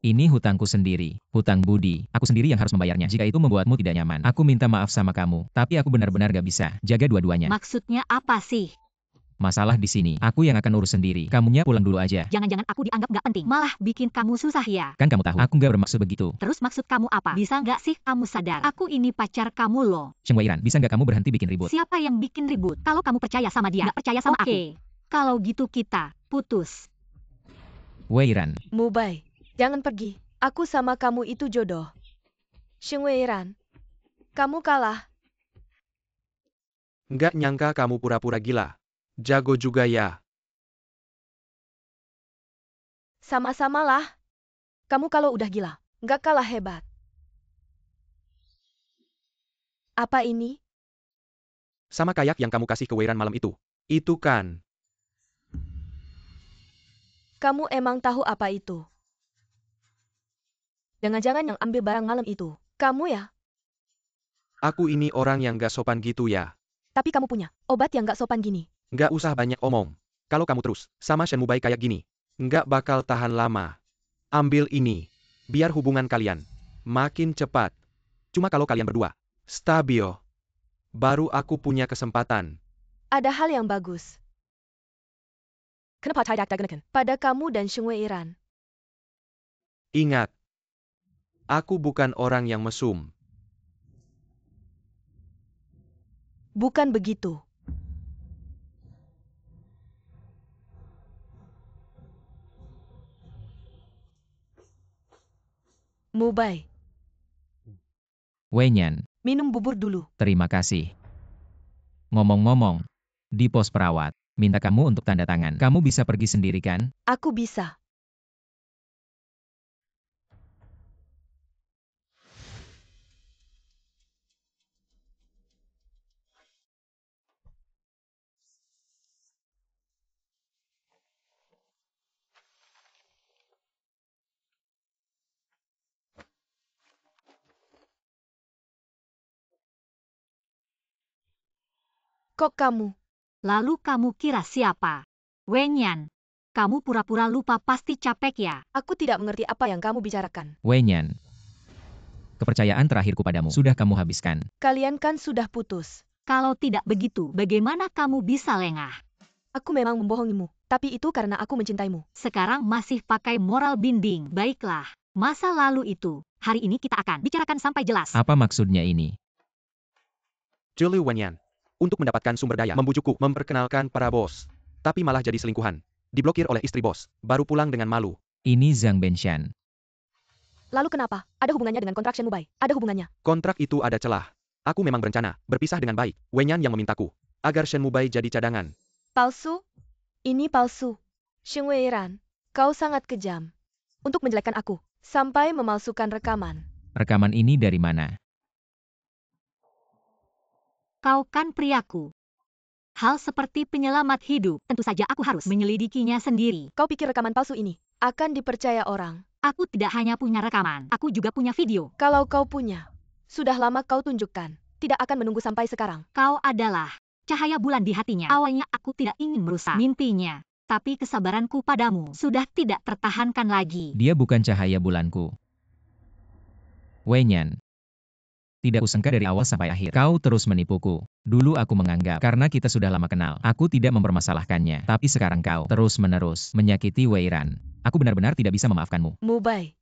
Ini hutangku sendiri. Hutang budi. Aku sendiri yang harus membayarnya. Jika itu membuatmu tidak nyaman, aku minta maaf sama kamu. Tapi aku benar-benar gak bisa jaga dua-duanya. Maksudnya apa sih? Masalah di sini, aku yang akan urus sendiri. Kamunya pulang dulu aja. Jangan-jangan aku dianggap gak penting. Malah bikin kamu susah ya. Kan kamu tahu, aku gak bermaksud begitu. Terus maksud kamu apa? Bisa nggak sih kamu sadar? Aku ini pacar kamu loh. Sheng Weiran, bisa nggak kamu berhenti bikin ribut? Siapa yang bikin ribut? Kalau kamu percaya sama dia, nggak percaya sama aku. Kalau gitu kita putus. Weiran, Mubai. Jangan pergi. Aku sama kamu itu jodoh. Sheng Weiran. Kamu kalah. Nggak nyangka kamu pura-pura gila. Jago juga ya. Sama-sama lah. Kamu kalau udah gila, nggak kalah hebat. Apa ini? Sama kayak yang kamu kasih ke Weiran malam itu. Itu kan. Kamu emang tahu apa itu? Jangan-jangan yang ambil barang malam itu, kamu ya? Aku ini orang yang gak sopan gitu ya. Tapi kamu punya obat yang nggak sopan gini. Nggak usah banyak omong. Kalau kamu terus sama Shen Mubai kayak gini, nggak bakal tahan lama. Ambil ini. Biar hubungan kalian makin cepat. Cuma kalau kalian berdua stabil, baru aku punya kesempatan. Ada hal yang bagus. Kenapa tidak digunakan pada kamu dan Sheng Weiran? Ingat, aku bukan orang yang mesum. Bukan begitu. Mubai, Wenyan, minum bubur dulu. terima kasih. Ngomong-ngomong, di pos perawat, minta kamu untuk tanda tangan. Kamu bisa pergi sendiri kan? Aku bisa. Kok kamu? Lalu kamu kira siapa? Wenyan. Kamu pura-pura lupa pasti capek ya. Aku tidak mengerti apa yang kamu bicarakan. Wenyan, kepercayaan terakhirku padamu sudah kamu habiskan. Kalian kan sudah putus. Kalau tidak begitu, bagaimana kamu bisa lengah? Aku memang membohongimu, tapi itu karena aku mencintaimu. Sekarang masih pakai moral binding. Baiklah, masa lalu itu, hari ini kita akan bicarakan sampai jelas. Apa maksudnya ini? Julie Wenyan. Untuk mendapatkan sumber daya membujukku memperkenalkan para bos. Tapi malah jadi selingkuhan. Diblokir oleh istri bos. Baru pulang dengan malu. Ini Zhang Benshan. Lalu kenapa? Ada hubungannya dengan kontrak Shen Mubai? Ada hubungannya? Kontrak itu ada celah. Aku memang berencana berpisah dengan baik. Wenyan yang memintaku agar Shen Mubai jadi cadangan. Palsu? Ini palsu. Sheng Weiran, kau sangat kejam. Untuk menjelekkan aku, sampai memalsukan rekaman. Rekaman ini dari mana? Kau kan priaku. Hal seperti penyelamat hidup, tentu saja aku harus menyelidikinya sendiri. Kau pikir rekaman palsu ini akan dipercaya orang? Aku tidak hanya punya rekaman, aku juga punya video. Kalau kau punya, sudah lama kau tunjukkan. tidak akan menunggu sampai sekarang. Kau adalah cahaya bulan di hatinya. Awalnya aku tidak ingin merusak mimpinya, tapi kesabaranku padamu sudah tidak tertahankan lagi. Dia bukan cahaya bulanku. Wei Nyan. Tidak kusangka dari awal sampai akhir. Kau terus menipuku. Dulu aku menganggap karena kita sudah lama kenal, aku tidak mempermasalahkannya. Tapi sekarang kau terus-menerus menyakiti Wei Ran. Aku benar-benar tidak bisa memaafkanmu. Mubai,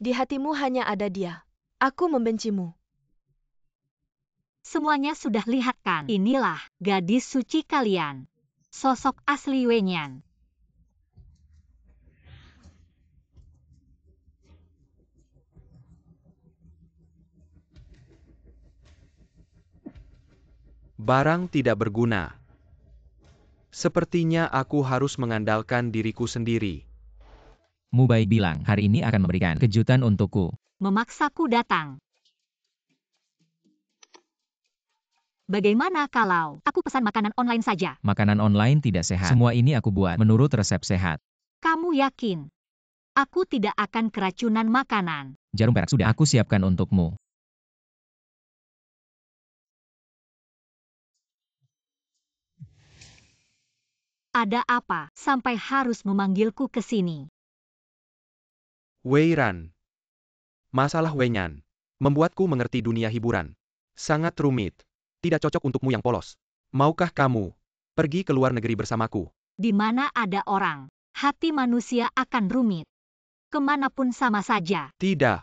di hatimu hanya ada dia. Aku membencimu. Semuanya sudah lihat kan? Inilah gadis suci kalian. Sosok asli Wei Nyan. Barang tidak berguna. Sepertinya aku harus mengandalkan diriku sendiri. Mubai bilang hari ini akan memberikan kejutan untukku. Memaksaku datang. Bagaimana kalau aku pesan makanan online saja? Makanan online tidak sehat. Semua ini aku buat menurut resep sehat. Kamu yakin? Aku tidak akan keracunan makanan. Jarum perak sudah aku siapkan untukmu. Ada apa sampai harus memanggilku ke sini? Wei Ran. Masalah Wei Nyan membuatku mengerti dunia hiburan. Sangat rumit. Tidak cocok untukmu yang polos. Maukah kamu pergi ke luar negeri bersamaku? Di mana ada orang, hati manusia akan rumit. Kemanapun sama saja. Tidak.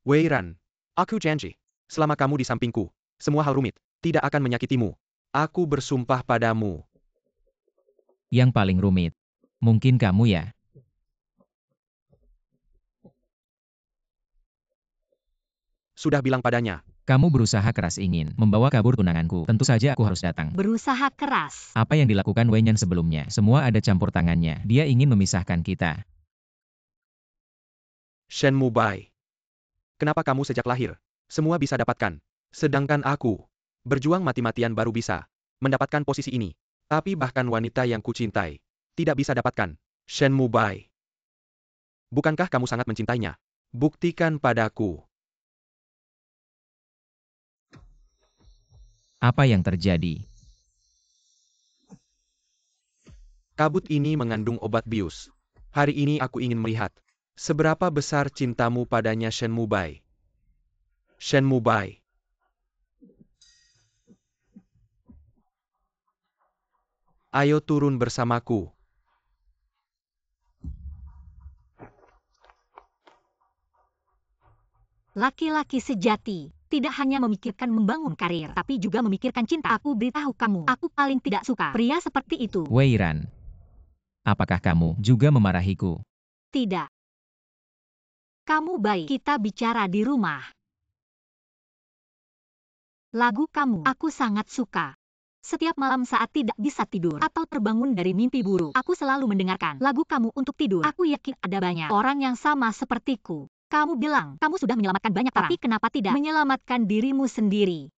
Wei Ran. Aku janji. Selama kamu di sampingku, semua hal rumit tidak akan menyakitimu. Aku bersumpah padamu. Yang paling rumit. Mungkin kamu ya. Sudah bilang padanya. Kamu berusaha keras ingin membawa kabur tunanganku. Tentu saja aku harus datang. Berusaha keras. Apa yang dilakukan Wei Nyan sebelumnya, semua ada campur tangannya. Dia ingin memisahkan kita. Shen Mubai. Kenapa kamu sejak lahir semua bisa dapatkan, sedangkan aku berjuang mati-matian baru bisa mendapatkan posisi ini. Tapi bahkan wanita yang kucintai tidak bisa dapatkan. Shen Mubai. Bukankah kamu sangat mencintainya? Buktikan padaku. Apa yang terjadi? Kabut ini mengandung obat bius. Hari ini aku ingin melihat seberapa besar cintamu padanya, Shen Mubai. Shen Mubai. Ayo turun bersamaku. Laki-laki sejati tidak hanya memikirkan membangun karir, tapi juga memikirkan cinta. Aku beritahu kamu, aku paling tidak suka pria seperti itu. Wei Ran. Apakah kamu juga memarahiku? Tidak. Kamu baik, kita bicara di rumah. Lagu kamu, aku sangat suka. Setiap malam saat tidak bisa tidur atau terbangun dari mimpi buruk, aku selalu mendengarkan lagu kamu untuk tidur. Aku yakin ada banyak orang yang sama sepertiku. Kamu bilang, kamu sudah menyelamatkan banyak orang. Tapi kenapa tidak menyelamatkan dirimu sendiri?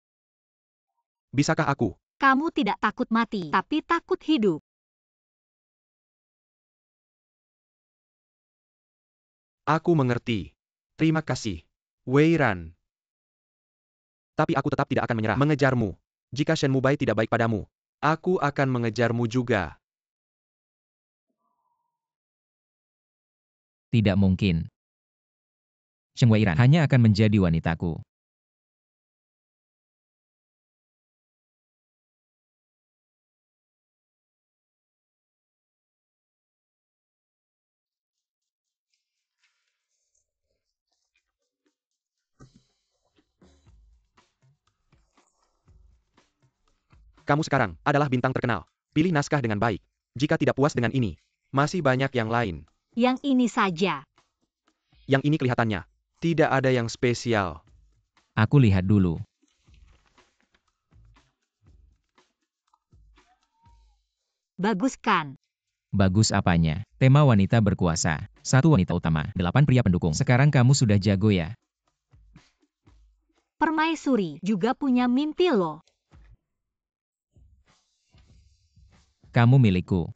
Bisakah aku? Kamu tidak takut mati, tapi takut hidup. Aku mengerti. Terima kasih, Wei Ran. Tapi aku tetap tidak akan menyerah mengejarmu. Jika Shen Mubai tidak baik padamu, aku akan mengejarmu juga. Tidak mungkin. Sheng Wei Ran hanya akan menjadi wanitaku. Kamu sekarang adalah bintang terkenal. Pilih naskah dengan baik. Jika tidak puas dengan ini, masih banyak yang lain. Yang ini saja. Yang ini kelihatannya tidak ada yang spesial. Aku lihat dulu. Bagus kan? Bagus apanya? Tema wanita berkuasa. 1 wanita utama, 8 pria pendukung. Sekarang kamu sudah jago ya? Permaisuri juga punya mimpi loh. Kamu milikku.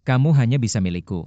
Kamu hanya bisa milikku.